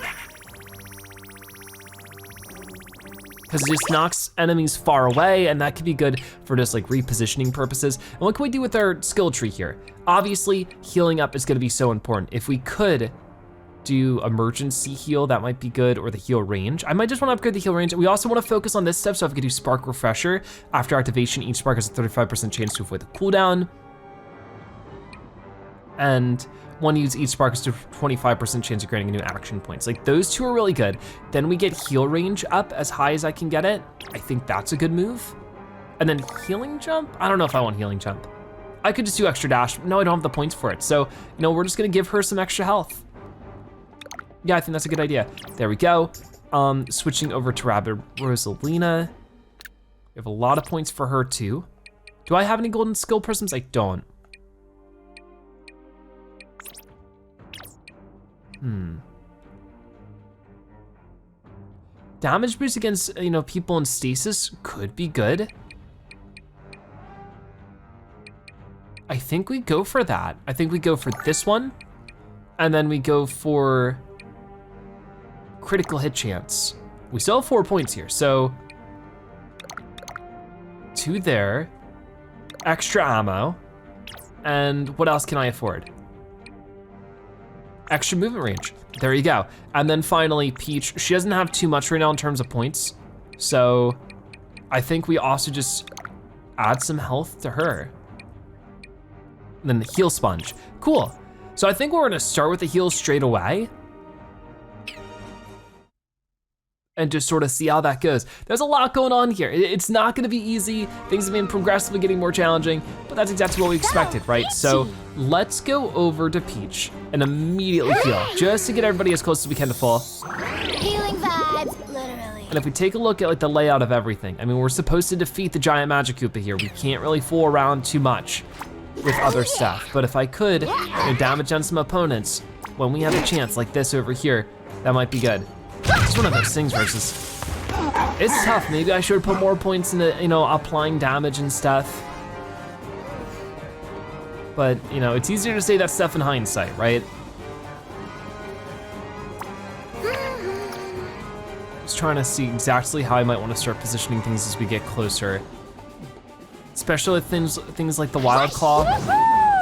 Because it just knocks enemies far away, and that could be good for just like repositioning purposes. And what can we do with our skill tree here? Obviously, healing up is gonna be so important. If we could do emergency heal, that might be good, or the heal range. I might just wanna upgrade the heal range. We also wanna focus on this stuff, so if we could do Spark Refresher, after activation, each spark has a 35% chance to avoid the cooldown. And one use each spark is to 25% chance of granting a new action points. Like those two are really good. Then we get heal range up as high as I can get it. I think that's a good move. And then healing jump? I don't know if I want healing jump. I could just do extra dash. No, I don't have the points for it. So, you know, we're just gonna give her some extra health. Yeah, I think that's a good idea. There we go. Switching over to Rabbid Rosalina. We have a lot of points for her too. Do I have any golden skill prisms? I don't. Damage boost against, you know, people in stasis could be good. I think we go for that. I think we go for this one, and then we go for critical hit chance. We still have 4 points here, so 2 there, extra ammo, and what else can I afford? Extra movement range, there you go. And then finally, Peach, she doesn't have too much right now in terms of points, so I think we also just add some health to her. And then the heal sponge, cool. So I think we're gonna start with the heals straight away and just sort of see how that goes. There's a lot going on here. It's not gonna be easy. Things have been progressively getting more challenging, but that's exactly what we expected, right? So let's go over to Peach and immediately heal, just to get everybody as close as we can to full. Healing vibes, literally. And if we take a look at like the layout of everything, I mean, we're supposed to defeat the giant magic Koopa here. We can't really fool around too much with other stuff. But if I could, you know, damage on some opponents when we have a chance like this over here, that might be good. It's one of those things where it's tough. Maybe I should put more points into, you know, applying damage and stuff. But, you know, it's easier to say that stuff in hindsight, right? Just trying to see exactly how I might want to start positioning things as we get closer. Especially with things like the Wild Claw.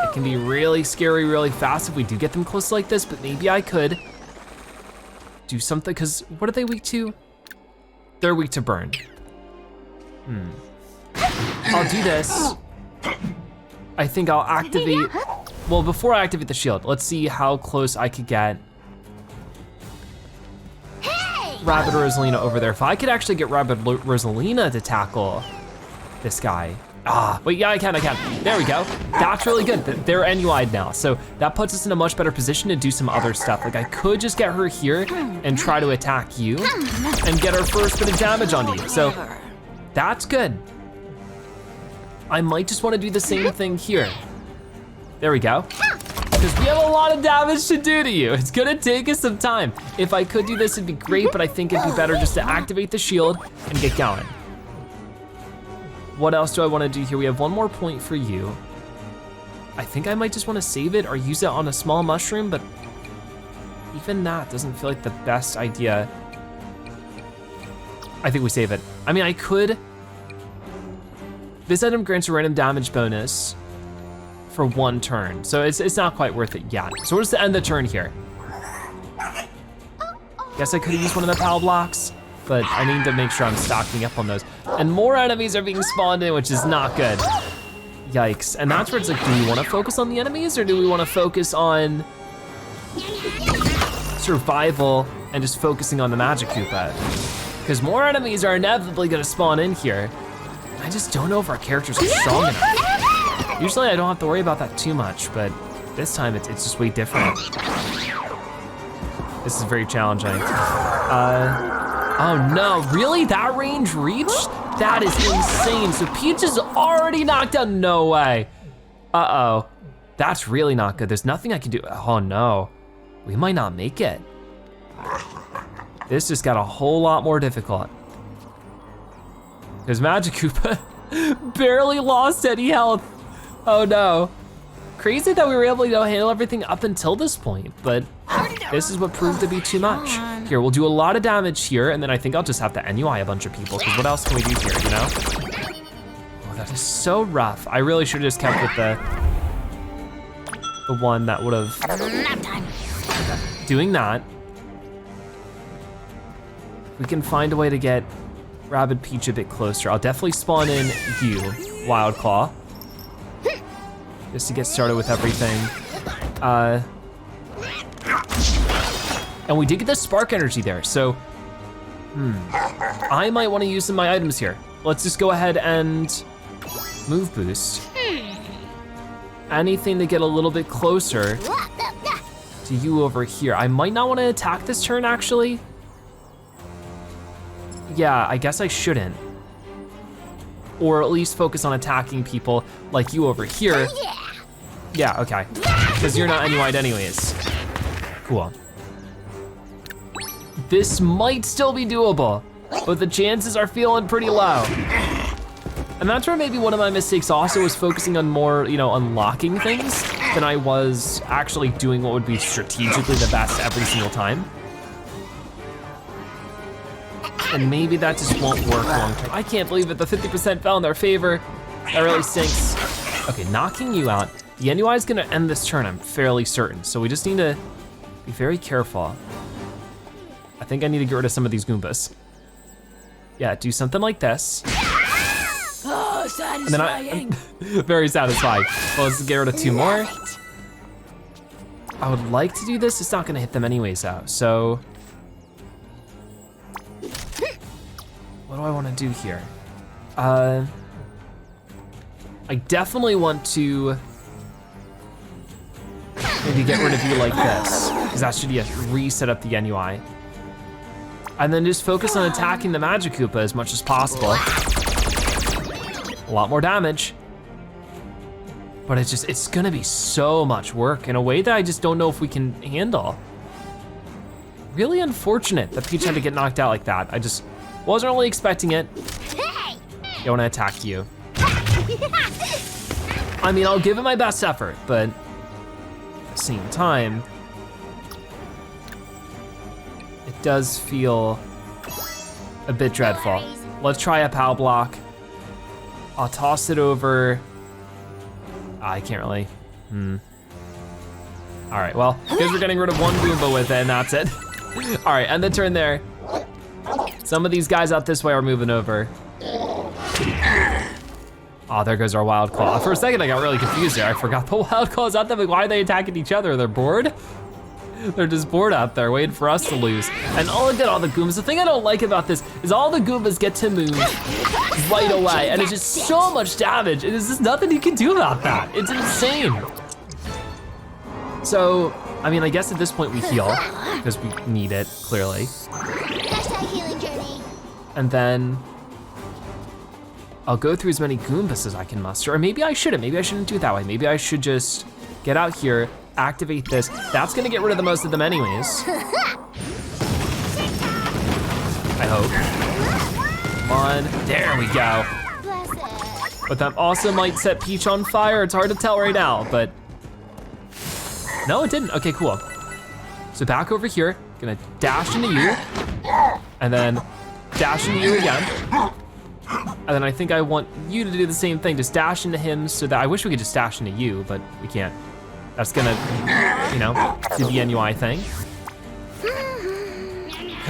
It can be really scary really fast if we do get them close like this, but maybe I could do something, because what are they weak to? They're weak to burn. I'll do this. I think I'll activate, well, before I activate the shield, let's see how close I could get Rabbid Rosalina over there. If I could actually get Rabbid Rosalina to tackle this guy. Wait, yeah, I can. There we go. That's really good. They're NUI'd now, so that puts us in a much better position to do some other stuff. Like I could just get her here and try to attack you and get our first bit of damage onto you. So that's good. I might just want to do the same thing here. There we go. Because we have a lot of damage to do to you. It's gonna take us some time. If I could do this, it'd be great, but I think it'd be better just to activate the shield and get going. What else do I want to do here? We have one more point for you. I think I might just want to save it or use it on a small mushroom, but even that doesn't feel like the best idea. I think we save it. I mean, I could. This item grants a random damage bonus for 1 turn, so it's not quite worth it yet. So we're just to end the turn here. Guess I could have used one of the PAL blocks, but I need to make sure I'm stocking up on those. And more enemies are being spawned in, which is not good. Yikes, and that's where it's like, do we wanna focus on the enemies or do we wanna focus on survival and just focusing on the Magic Koopa? Because more enemies are inevitably gonna spawn in here. I just don't know if our characters are strong enough. Usually I don't have to worry about that too much, but this time it's just way different. This is very challenging. Oh no, really? That range reached? That is insane. So Peach is already knocked out, no way. Uh-oh, that's really not good. There's nothing I can do. Oh no, we might not make it. This just got a whole lot more difficult. Because Magic Koopa barely lost any health. Oh no. Crazy that we were able to handle everything up until this point, but this is what proved to be too much. Here, we'll do a lot of damage here, and then I think I'll just have to NUI a bunch of people, because what else can we do here, you know? Oh, that is so rough. I really should have just kept with the one that would have, doing that. We can find a way to get Rabbid Peach a bit closer. I'll definitely spawn in you, Wild Claw, just to get started with everything. And we did get the spark energy there, so I might want to use some of my items here. Let's just go ahead and move boost. Anything to get a little bit closer to you over here. I might not want to attack this turn, actually. Yeah, I guess I shouldn't. Or at least focus on attacking people like you over here. Yeah, okay. Because you're not NUI'd anyways. Cool. This might still be doable, but the chances are feeling pretty low. And that's where maybe one of my mistakes also was focusing on more, you know, unlocking things than I was actually doing what would be strategically the best every single time. And maybe that just won't work long term. I can't believe it, the 50% fell in their favor. That really stinks. Okay, knocking you out. The NUI is gonna end this turn, I'm fairly certain. So we just need to be very careful. I think I need to get rid of some of these Goombas. Yeah, do something like this. Oh, satisfying. And then I'm very satisfied. Well, let's get rid of 2 more. I would like to do this, it's not gonna hit them anyways though, so. What do I wanna do here? I definitely want to maybe get rid of you like this, because that should reset up the NUI. And then just focus on attacking the Magic Koopa as much as possible. A lot more damage. But it's gonna be so much work in a way that I just don't know if we can handle. Really unfortunate that Peach had to get knocked out like that. I just wasn't really expecting it. I wanna attack you. I mean, I'll give it my best effort, but at the same time, it does feel a bit dreadful. Let's try a POW block. I'll toss it over. I can't really, All right, well, because we're getting rid of one Goomba with it, and that's it. All right, end the turn there. Some of these guys out this way are moving over. Oh, there goes our Wild Claw. For a second, I got really confused there. I forgot the Wild Claw is out there. Like, why are they attacking each other? They're bored? They're just bored out there, waiting for us to lose. And look at all the Goombas. The thing I don't like about this is all the Goombas get to move right away, and it's just so much damage, and there's just nothing you can do about that. It's insane. So, I mean, I guess at this point we heal, because we need it, clearly. Hashtag healing journey. And then I'll go through as many Goombas as I can muster, or maybe I shouldn't. Maybe I shouldn't do it that way. Maybe I should just get out here, activate this. That's gonna get rid of the most of them anyways. I hope. Come on, there we go. Bless it. But that also might set Peach on fire. It's hard to tell right now, but. No, it didn't, okay, cool. So back over here, gonna dash into you, and then dash into you again. And then I think I want you to do the same thing, just dash into him so that, I wish we could just dash into you, but we can't. That's gonna, you know, do the NUI thing. Do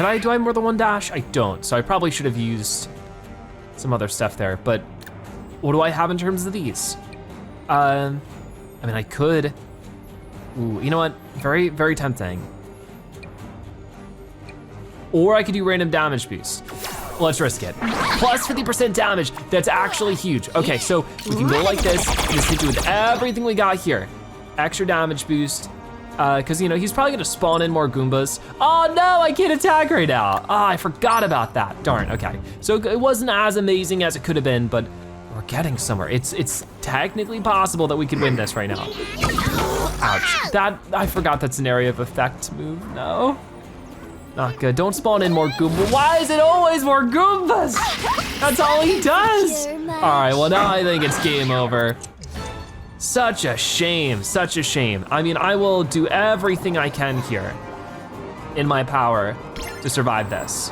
I have more than one dash? I don't, so I probably should have used some other stuff there, but what do I have in terms of these? I mean, I could, ooh, you know what? Very, very tempting. Or I could do random damage boost. Let's risk it. Plus 50% damage, that's actually huge. Okay, so we can go like this, just hit you with everything we got here. Extra damage boost, Cause you know, he's probably gonna spawn in more Goombas. Oh no, I can't attack right now. Oh, I forgot about that, darn, okay. So it wasn't as amazing as it could have been, but we're getting somewhere. It's technically possible that we could win this right now. Ouch, I forgot that's an area of effect move, no. Not good, don't spawn in more Goombas. Why is it always more Goombas? That's all he does. All right, well now I think it's game over. Such a shame, such a shame. I mean, I will do everything I can here in my power to survive this.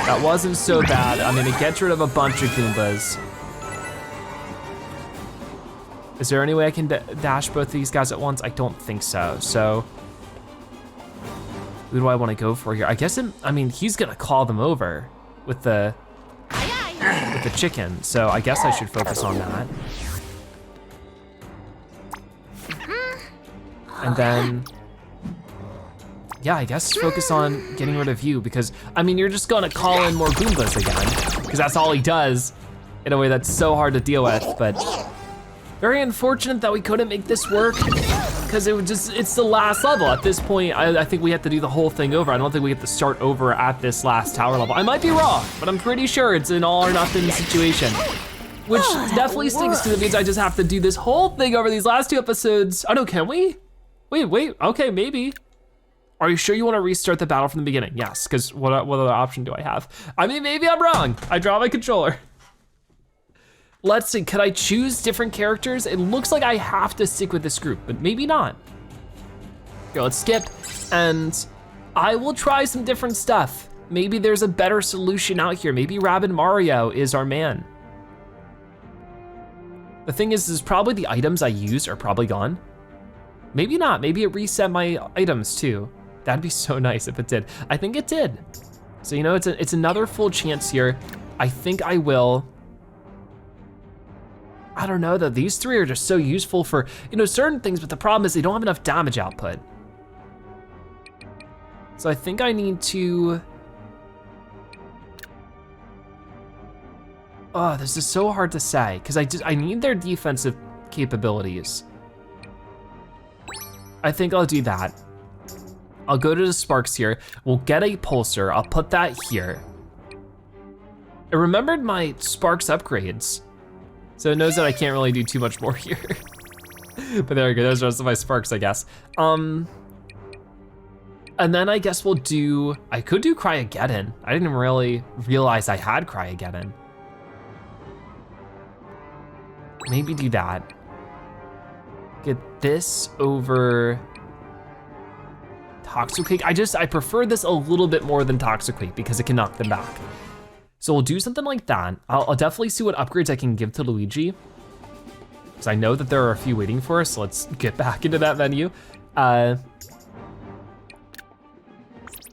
That wasn't so bad. I'm gonna get rid of a bunch of Goombas. Is there any way I can dash both of these guys at once? I don't think so. So, who do I wanna go for here? I guess, I mean, he's gonna call them over with the chicken, so I guess I should focus on that. And then, yeah, I guess focus on getting rid of you because, I mean, you're just gonna call in more Goombas again because that's all he does in a way that's so hard to deal with, but very unfortunate that we couldn't make this work because it's the last level. At this point, I think we have to do the whole thing over. I don't think we have to start over at this last tower level. I might be wrong, but I'm pretty sure it's an all or nothing situation, which definitely stinks because it means I just have to do this whole thing over these last 2 episodes. Oh no, can we? Wait, okay, maybe. Are you sure you want to restart the battle from the beginning? Yes, because what other option do I have? I mean, maybe I'm wrong. I draw my controller. Let's see, could I choose different characters? It looks like I have to stick with this group, but maybe not. Here, let's skip, and I will try some different stuff. Maybe there's a better solution out here. Maybe Rabbid Mario is our man. The thing is probably the items I used are probably gone. Maybe not, maybe it reset my items too. That'd be so nice if it did. I think it did. So you know, it's another full chance here. I think I will. I don't know though, these 3 are just so useful for, you know, certain things, but the problem is they don't have enough damage output. So I think I need to, oh, this is so hard to say, because I need their defensive capabilities. I think I'll do that. I'll go to the Sparks here. We'll get a Pulsar, I'll put that here. I remembered my Sparks upgrades. So it knows that I can't really do too much more here. But there we go, those are the rest of my Sparks, I guess. And then I guess we'll do, I could do Cryogeddon. I didn't really realize I had Cryogeddon. Maybe do that. Get this over Toxiquake. I prefer this a little bit more than Toxiquake because it can knock them back. So we'll do something like that. I'll definitely see what upgrades I can give to Luigi, because I know that there are a few waiting for us, so let's get back into that menu.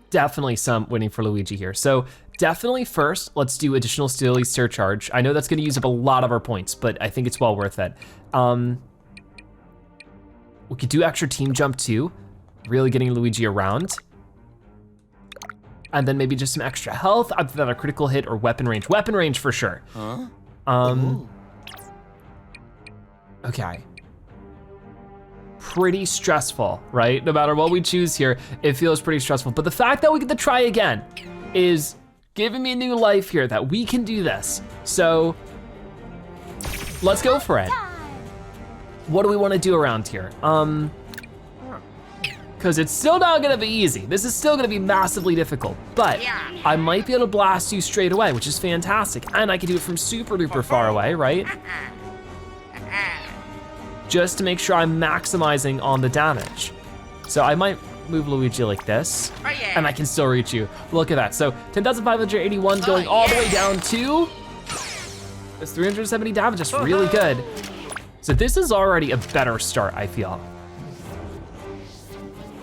Definitely some waiting for Luigi here. So definitely first, let's do additional Steely Surcharge. I know that's gonna use up a lot of our points, but I think it's well worth it. We could do extra team jump too, really getting Luigi around. And then maybe just some extra health, either that a critical hit or weapon range. Weapon range for sure. Okay. Pretty stressful, right? No matter what we choose here, it feels pretty stressful. But the fact that we get to try again is giving me a new life here, that we can do this. So let's go for it. What do we want to do around here? Because it's still not gonna be easy. This is still gonna be massively difficult, but I might be able to blast you straight away, which is fantastic. And I can do it from super duper far away, right? Just to make sure I'm maximizing on the damage. So I might move Luigi like this, and I can still reach you. Look at that, so 10,581 going all the way down to, it's 370 damage, that's really good. So this is already a better start, I feel.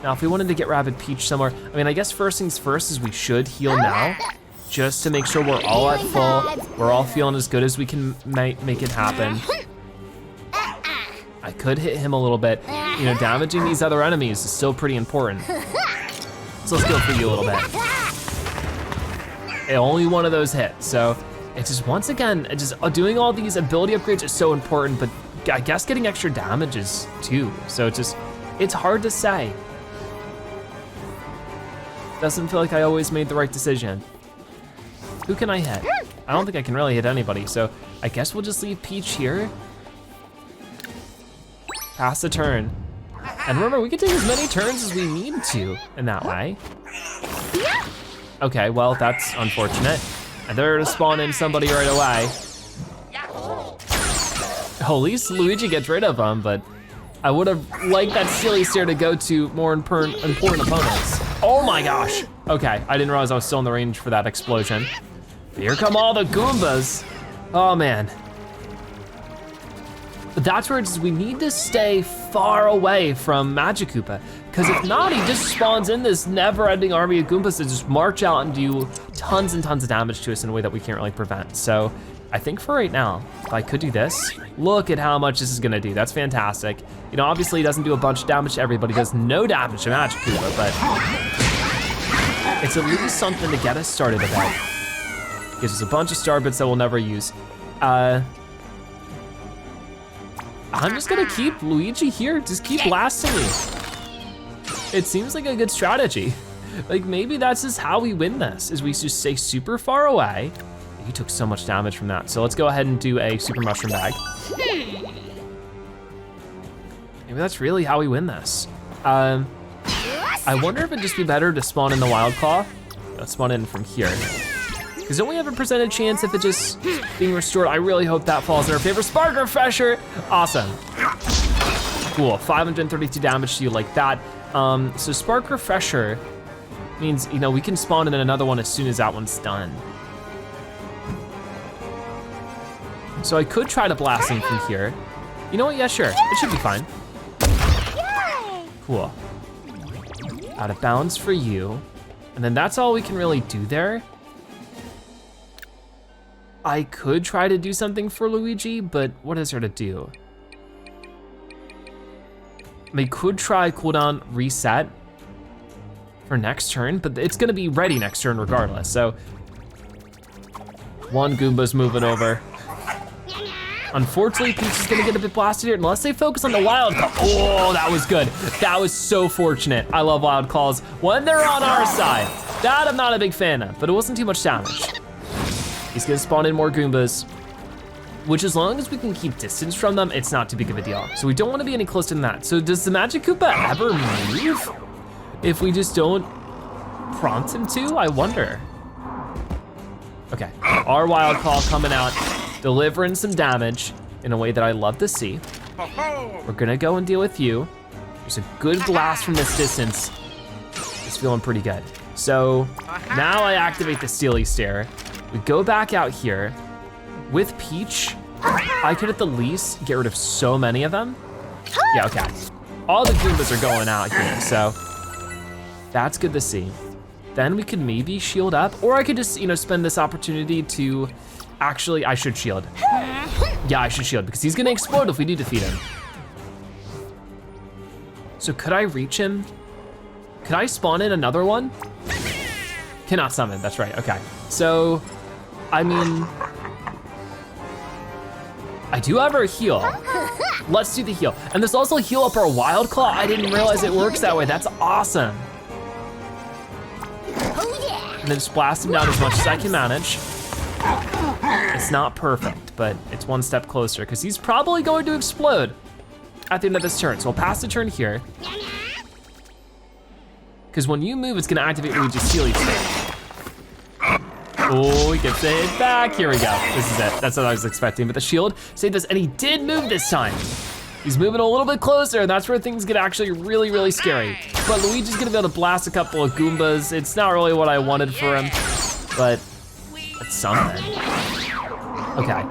Now, if we wanted to get Rabbid Peach somewhere, I mean, I guess first things first is we should heal now, just to make sure we're all at full, we're all feeling as good as we can make it happen. I could hit him a little bit. You know, damaging these other enemies is still pretty important. So let's go for you a little bit. Only one of those hit, so it's just, once again, just doing all these ability upgrades is so important, but I guess getting extra damage is too. So it's hard to say. Doesn't feel like I always made the right decision. Who can I hit? I don't think I can really hit anybody, so I guess we'll just leave Peach here. Pass the turn. And remember, we can take as many turns as we need to in that way. Okay, well, that's unfortunate. And they're gonna spawn in somebody right away. At least Luigi gets rid of them, but I would have liked that silly stare to go to more important opponents. Oh my gosh. Okay, I didn't realize I was still in the range for that explosion. Here come all the Goombas. Oh man. But that's where we need to stay far away from Magikoopa, because if not, he just spawns in this never-ending army of Goombas that just march out and do tons and tons of damage to us in a way that we can't really prevent. So I think for right now, if I could do this, look at how much this is gonna do. That's fantastic. You know, obviously he doesn't do a bunch of damage to everybody, does no damage to Magikoopa, but it's at least something to get us started about. Gives us a bunch of star bits that we'll never use. I'm just gonna keep Luigi here, just keep blasting me. It seems like a good strategy. Like maybe that's just how we win this, is we just stay super far away. He took so much damage from that. So let's go ahead and do a super mushroom bag. Maybe that's really how we win this. I wonder if it'd just be better to spawn in the Wild Claw. Let's spawn in from here. Because don't we have a percentage chance if it just being restored? I really hope that falls in our favor. Spark Refresher, awesome. Cool, 532 damage to you like that. So Spark Refresher means, you know, we can spawn in another one as soon as that one's done. So I could try to blast him from here. You know what, yeah, sure, it should be fine. Cool. Out of bounds for you. And then that's all we can really do there. I could try to do something for Luigi, but what is there to do? I could try cooldown reset for next turn, but it's gonna be ready next turn regardless, so. One Goomba's moving over. Unfortunately, Peach is gonna get a bit blasted here unless they focus on the Wild Claw. Oh, that was good. That was so fortunate. I love Wild Claws when they're on our side. That I'm not a big fan of, but it wasn't too much damage. He's gonna spawn in more Goombas, which as long as we can keep distance from them, it's not too big of a deal. So we don't wanna be any closer than that. So does the Magikoopa ever move if we just don't prompt him to? I wonder. Okay, our Wild Claw coming out, delivering some damage in a way that I love to see. We're gonna go and deal with you. There's a good blast from this distance. It's feeling pretty good. So now I activate the Steely Stare. We go back out here. With Peach, I could at the least get rid of so many of them. Yeah, okay. All the Goombas are going out here, so that's good to see. Then we could maybe shield up, or I could just, you know, spend this opportunity to, actually, I should shield. Yeah, I should shield, because he's gonna explode if we do defeat him. So could I reach him? Could I spawn in another one? Cannot summon, that's right, okay. So, I mean, I do have our heal. Let's do the heal. And there's also heal up our Wild Claw. I didn't realize it works that way. That's awesome. And then just blast him down as much as I can manage. It's not perfect, but it's one step closer because he's probably going to explode at the end of this turn. So we'll pass the turn here. Because when you move, it's gonna activate Luigi's Steely Stare. Oh, he gets it back. Here we go. This is it. That's what I was expecting. But the shield saved us, and he did move this time. He's moving a little bit closer, and that's where things get actually really, really scary. But Luigi's gonna be able to blast a couple of Goombas. It's not really what I wanted for him, but it's something. Okay.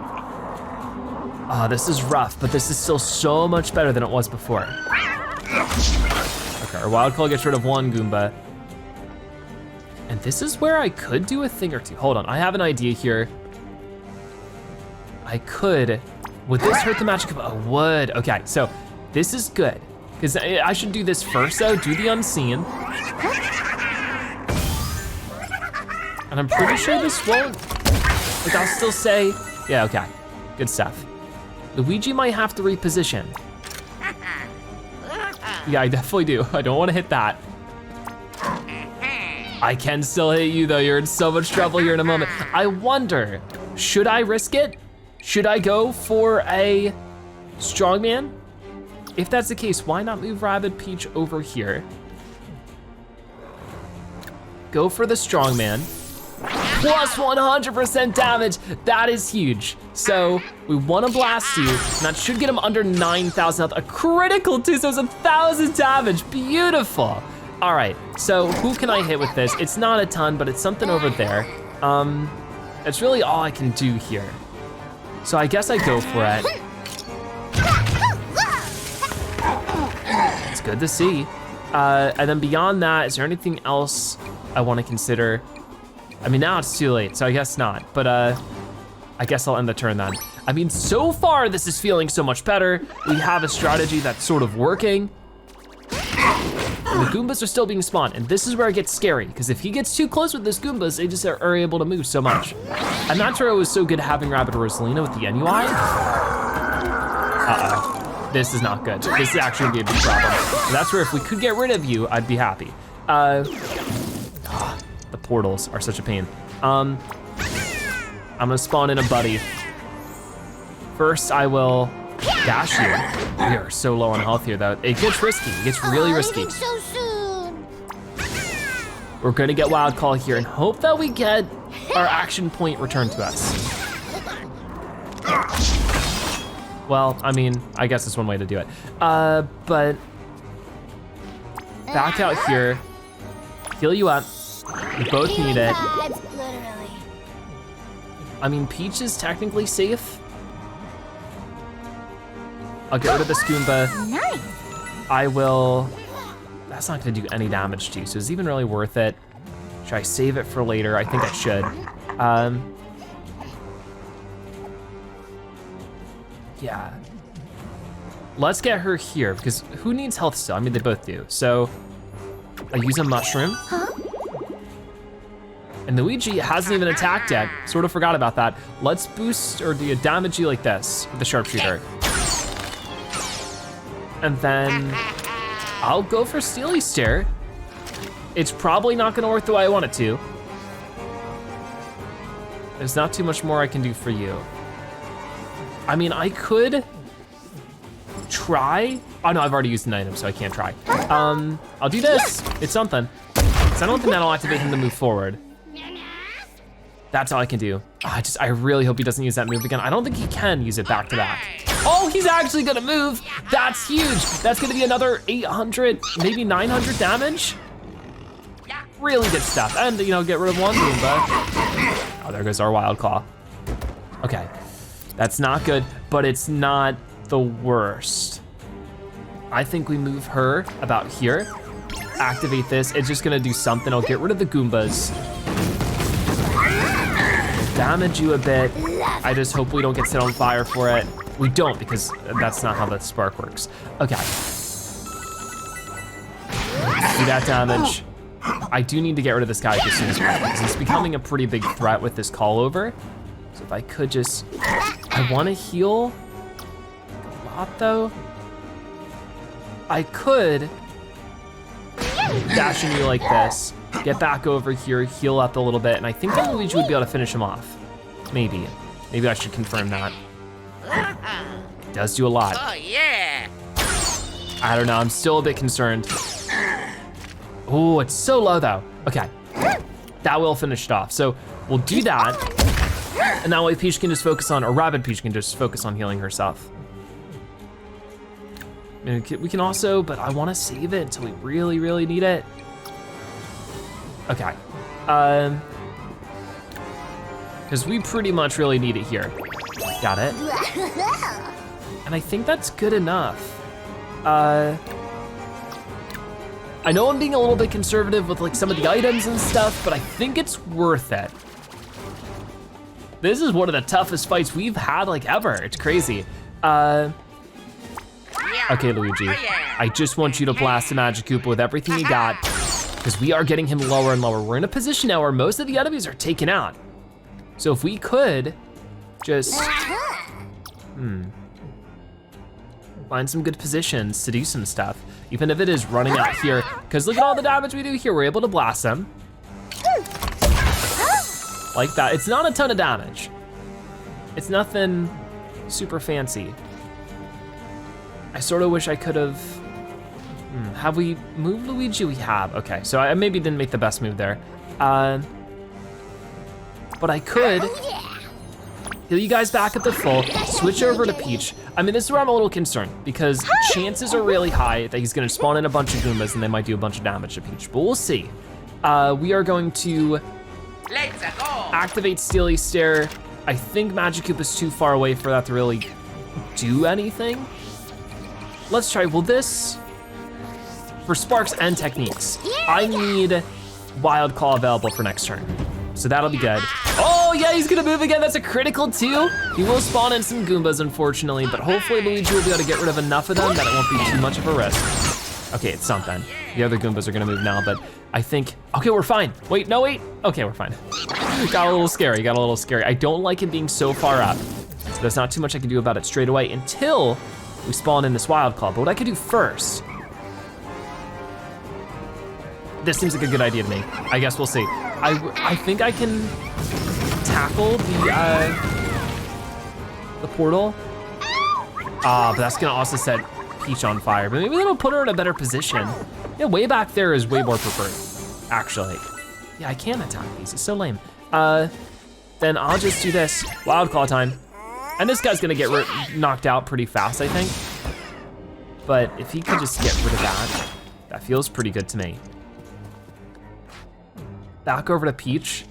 Oh, this is rough, but this is still so much better than it was before. Okay, our Wild Claw gets rid of one Goomba. And this is where I could do a thing or two. Hold on, I have an idea here. I could, would this hurt the Magikoopa? Oh, would, okay, so this is good. Because I should do this first though, do the unseen. And I'm pretty sure this won't Like I'll still say, yeah, okay, good stuff. Luigi might have to reposition. Yeah, I definitely do. I don't wanna hit that. I can still hit you though. You're in so much trouble here in a moment. I wonder, should I risk it? Should I go for a strongman? If that's the case, why not move Rabbid Peach over here? Go for the strongman. Plus 100% damage, that is huge. So we wanna blast you, and that should get him under 9,000 health. A critical too, so it's 1,000 damage, beautiful. All right, so who can I hit with this? It's not a ton, but it's something over there. That's really all I can do here. So I guess I go for it. It's good to see. And then beyond that, is there anything else I wanna consider? I mean, now it's too late, so I guess not. But I guess I'll end the turn then. I mean, so far this is feeling so much better. We have a strategy that's sort of working. And the Goombas are still being spawned, and this is where it gets scary, because if he gets too close with those Goombas, they just are able to move so much. I'm not sure it was so good having Rabbid Rosalina with the NUI. Uh-oh, this is not good. This is actually gonna be a big problem. And that's where if we could get rid of you, I'd be happy. The portals are such a pain. I'm gonna spawn in a buddy. First, I will dash you. We are so low on health here though. It gets risky, it gets really risky. So soon. We're gonna get Wild Call here and hope that we get our action point returned to us. Well, I mean, I guess it's one way to do it. But back out here, heal you up. We both need it. Literally. I mean, Peach is technically safe. I'll get rid of the Goomba. Nice. I will, that's not gonna do any damage to you, so is it even really worth it? Should I save it for later? I think I should. Yeah. Let's get her here, because who needs health still? I mean, they both do. So, I use a mushroom. Huh? And Luigi hasn't even attacked yet. Sort of forgot about that. Let's boost or do damage you like this with the sharpshooter. And then I'll go for Steely Stare. It's probably not gonna work the way I want it to. There's not too much more I can do for you. I mean, I could try. Oh no, I've already used an item, so I can't try. I'll do this, it's something. So I don't think that'll activate him to move forward. That's all I can do. Oh, I really hope he doesn't use that move again. I don't think he can use it back to back. Oh, he's actually gonna move. That's huge. That's gonna be another 800, maybe 900 damage. Really good stuff. And you know, get rid of one Goomba. Oh, there goes our Wild Claw. Okay, that's not good, but it's not the worst. I think we move her about here. Activate this, it's just gonna do something. I'll get rid of the Goombas. Damage you a bit. I just hope we don't get set on fire for it. We don't, because that's not how that spark works. Okay. Do that damage. I do need to get rid of this guy as soon as possible, because he's becoming a pretty big threat with this call over. So if I could just, I wanna heal a lot though. I could dash into you like this, get back over here, heal up a little bit, and I think that Luigi would be able to finish him off. Maybe. Maybe I should confirm that. Does do a lot. Oh, yeah. I don't know, I'm still a bit concerned. Oh, it's so low though. Okay, that will finish it off. So we'll do that, and that way Peach can just focus on, or Rabbid Peach can just focus on healing herself. We can also, but I wanna save it until we really, really need it. Okay, because we pretty much really need it here. Got it. And I think that's good enough. I know I'm being a little bit conservative with like some of the items and stuff, but I think it's worth it. This is one of the toughest fights we've had like ever. It's crazy. Okay, Luigi, I just want you to blast the Magic Koopa with everything you got, because we are getting him lower and lower. We're in a position now where most of the enemies are taken out. So if we could just, find some good positions to do some stuff, even if it is running out here, because look at all the damage we do here. We're able to blast them. Like that. It's not a ton of damage. It's nothing super fancy. I sort of wish I could have, have we moved Luigi? We have, okay. So I maybe didn't make the best move there. But I could heal you guys back at the full, switch over to Peach. I mean, this is where I'm a little concerned because chances are really high that he's gonna spawn in a bunch of Goombas and they might do a bunch of damage to Peach, but we'll see. We are going to activate Steely Stare. I think Magikarp is too far away for that to really do anything. Let's try, will this, for Sparks and Techniques, I need Wild Claw available for next turn. So that'll be good. Oh yeah, he's gonna move again, that's a critical too. He will spawn in some Goombas unfortunately, but hopefully Luigi will be able to get rid of enough of them that it won't be too much of a risk. Okay, it's something. The other Goombas are gonna move now, but I think, okay, we're fine. Wait, no, wait. Okay, we're fine. Got a little scary, I don't like it being so far up. So there's not too much I can do about it straight away until we spawn in this Wild Claw. But what I could do first, this seems like a good idea to me. I guess we'll see. I think I can tackle the portal. But that's gonna also set Peach on fire. But maybe that'll put her in a better position. Yeah, way back there is way more preferred, actually. Yeah, I can attack these, it's so lame. Then I'll just do this, Wild Claw time. And this guy's gonna get knocked out pretty fast, I think. But if he could just get rid of that, that feels pretty good to me. Back over to Peach.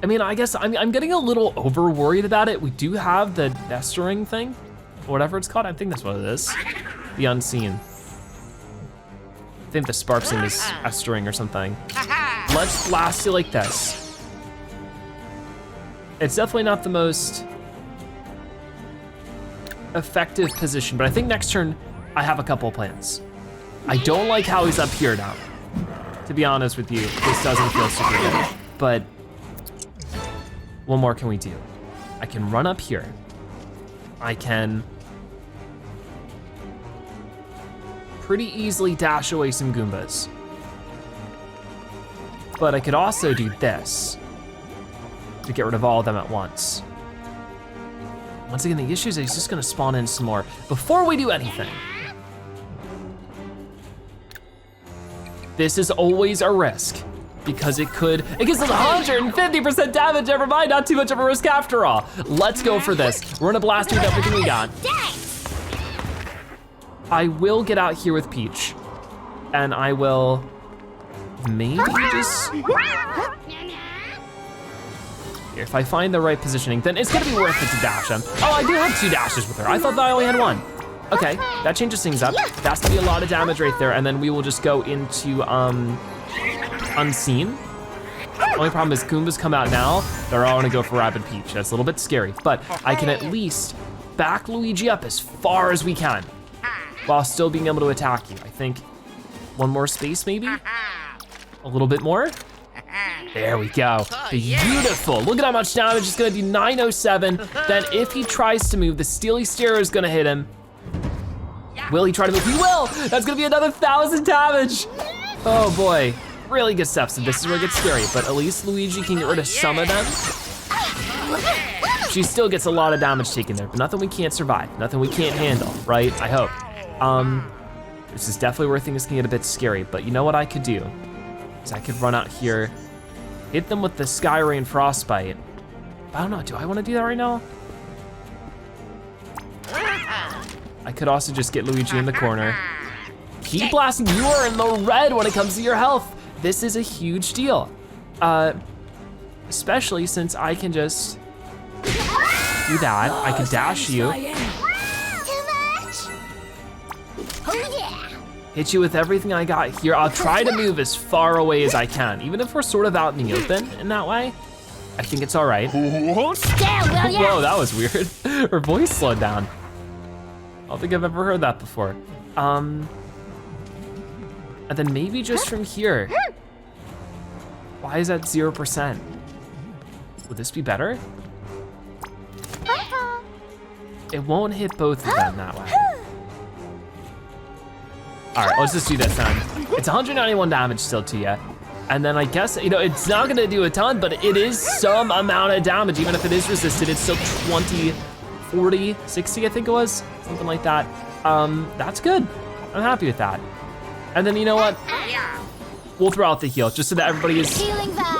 I mean, I guess I'm getting a little over worried about it. We do have the Nestering thing, or whatever it's called. I think that's what it is. The Unseen. I think the Sparks thing is Estering or something. Let's blast you like this. It's definitely not the most effective position, but I think next turn I have a couple of plans. I don't like how he's up here now. To be honest with you, this doesn't feel super good, but what more can we do? I can run up here. I can pretty easily dash away some Goombas. But I could also do this to get rid of all of them at once. Once again, the issue is he's just gonna spawn in some more. Before we do anything, this is always a risk because it gives us 150% damage, never mind, not too much of a risk after all. Let's go for this. We're gonna blast with everything we got. I will get out here with Peach and I will maybe just, if I find the right positioning, then it's gonna be worth it to dash him. Oh, I do have 2 dashes with her. I thought that I only had 1. Okay, that changes things up. That's gonna be a lot of damage right there, and then we will just go into Unseen. Only problem is Goombas come out now, they're all gonna go for Rabbid Peach. That's a little bit scary, but I can at least back Luigi up as far as we can while still being able to attack you. I think 1 more space maybe? A little bit more? There we go, beautiful. Look at how much damage, it's gonna do 907. Then if he tries to move, the Steely Stare is gonna hit him. Will he try to move? He will! That's gonna be another 1,000 damage. Oh boy, really good stuff. So this is where it gets scary, but at least Luigi can get rid of some of them. She still gets a lot of damage taken there, but nothing we can't survive, nothing we can't handle, right? I hope. This is definitely where things can get a bit scary, but you know what I could do? Is I could run out here, hit them with the Sky Rain Frostbite. I don't know, do I wanna do that right now? I could also just get Luigi in the corner. Keep blasting, you are in the red when it comes to your health. This is a huge deal. Especially since I can just do that. I can dash you. Hit you with everything I got here. I'll try to move as far away as I can, even if we're sort of out in the open in that way. I think it's all right. Whoa, that was weird. Her voice slowed down. I don't think I've ever heard that before. And then maybe just from here. Why is that 0%? Would this be better? It won't hit both of them that way. All right, let's just do this then. It's 191 damage still to you. And then I guess, it's not gonna do a ton, but it is some amount of damage, even if it is resisted. It's still 20, 40, 60, I think it was, something like that. That's good. I'm happy with that. And then you know what? We'll throw out the heal, just so that everybody is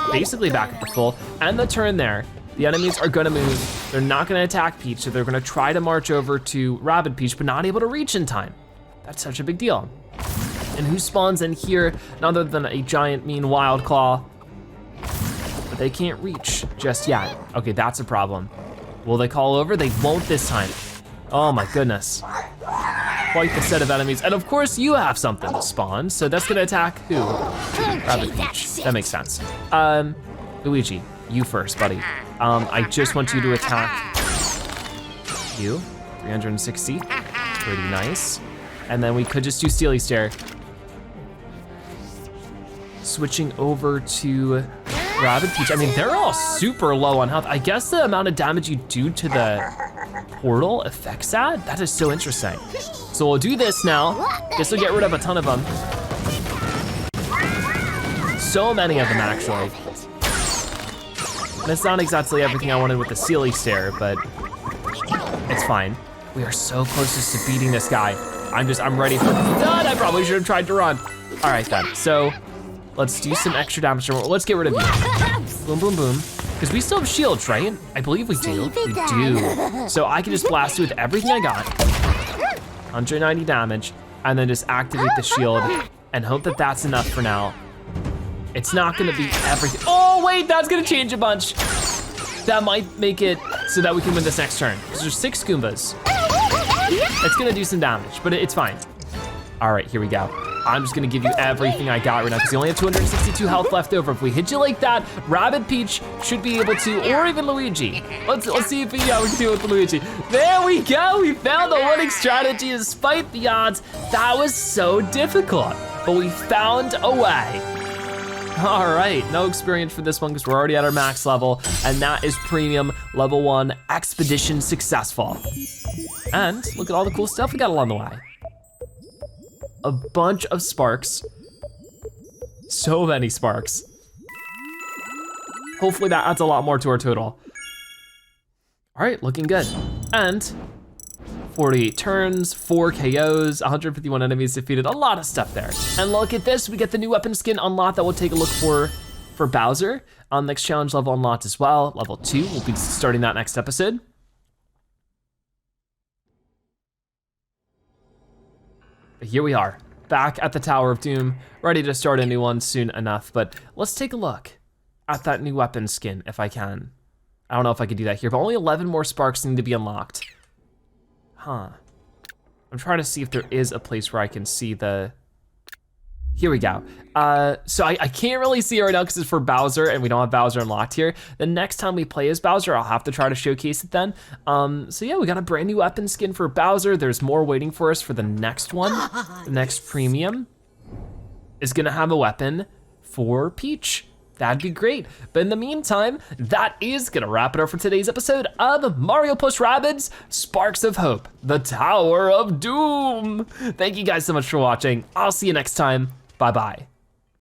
basically back at the full. And the turn there, the enemies are gonna move. They're not gonna attack Peach, so they're gonna try to march over to Rabbid Peach, but not able to reach in time. That's such a big deal. And who spawns in here, none other than a giant mean wild claw. But they can't reach just yet. Okay, that's a problem. Will they call over? They won't this time. Oh my goodness. Quite the set of enemies. And of course you have something to spawn, so that's gonna attack who? Rabbid Peach, that makes sense. Luigi, you first, buddy. I just want you to attack you, 360, pretty nice. And then we could just do Steely Stare. Switching over to Rabbid Peach. I mean, they're all super low on health. I guess the amount of damage you do to the portal affects that? That is so interesting. So we'll do this now. This will get rid of a ton of them. So many of them, actually. And it's not exactly everything I wanted with the Steely Stare, but it's fine. We are so close to beating this guy. I'm ready for done. I probably should have tried to run. All right then, so let's do some extra damage. Let's get rid of you. Boom, boom, boom. Because we still have shields, right? I believe we do. We do. So I can just blast you with everything I got. 190 damage, and then just activate the shield and hope that that's enough for now. It's not gonna be everything. Oh wait, that's gonna change a bunch. That might make it so that we can win this next turn. Because there's 6 Goombas. It's gonna do some damage, but it's fine. All right, here we go. I'm just gonna give you everything I got right now because you only have 262 health left over. If we hit you like that, Rabbid Peach should be able to, or even Luigi. Let's see if we can do it with Luigi. There we go, we found the winning strategy despite the odds. That was so difficult, but we found a way. All right, no experience for this one because we're already at our max level, and that is premium level 1 expedition successful. And look at all the cool stuff we got along the way. A bunch of sparks. So many sparks. Hopefully that adds a lot more to our total. All right, looking good. And 48 turns, 4 KOs, 151 enemies defeated, a lot of stuff there. And look at this, we get the new weapon skin unlocked that we'll take a look for Bowser. Next challenge level unlocked as well, level 2. We'll be starting that next episode. But here we are, back at the Tower of Doom, ready to start a new one soon enough. But let's take a look at that new weapon skin if I can. I don't know if I can do that here, but only 11 more sparks need to be unlocked. Huh. I'm trying to see if there is a place where I can see the, here we go. So I can't really see it right now because it's for Bowser and we don't have Bowser unlocked here. The next time we play as Bowser, I'll have to try to showcase it then. So yeah, we got a brand new weapon skin for Bowser. There's more waiting for us for the next one. The next premium is gonna have a weapon for Peach. That'd be great. But in the meantime, that is gonna wrap it up for today's episode of Mario plus Rabbids Sparks of Hope, the Tower of Doom. Thank you guys so much for watching. I'll see you next time. Bye-bye.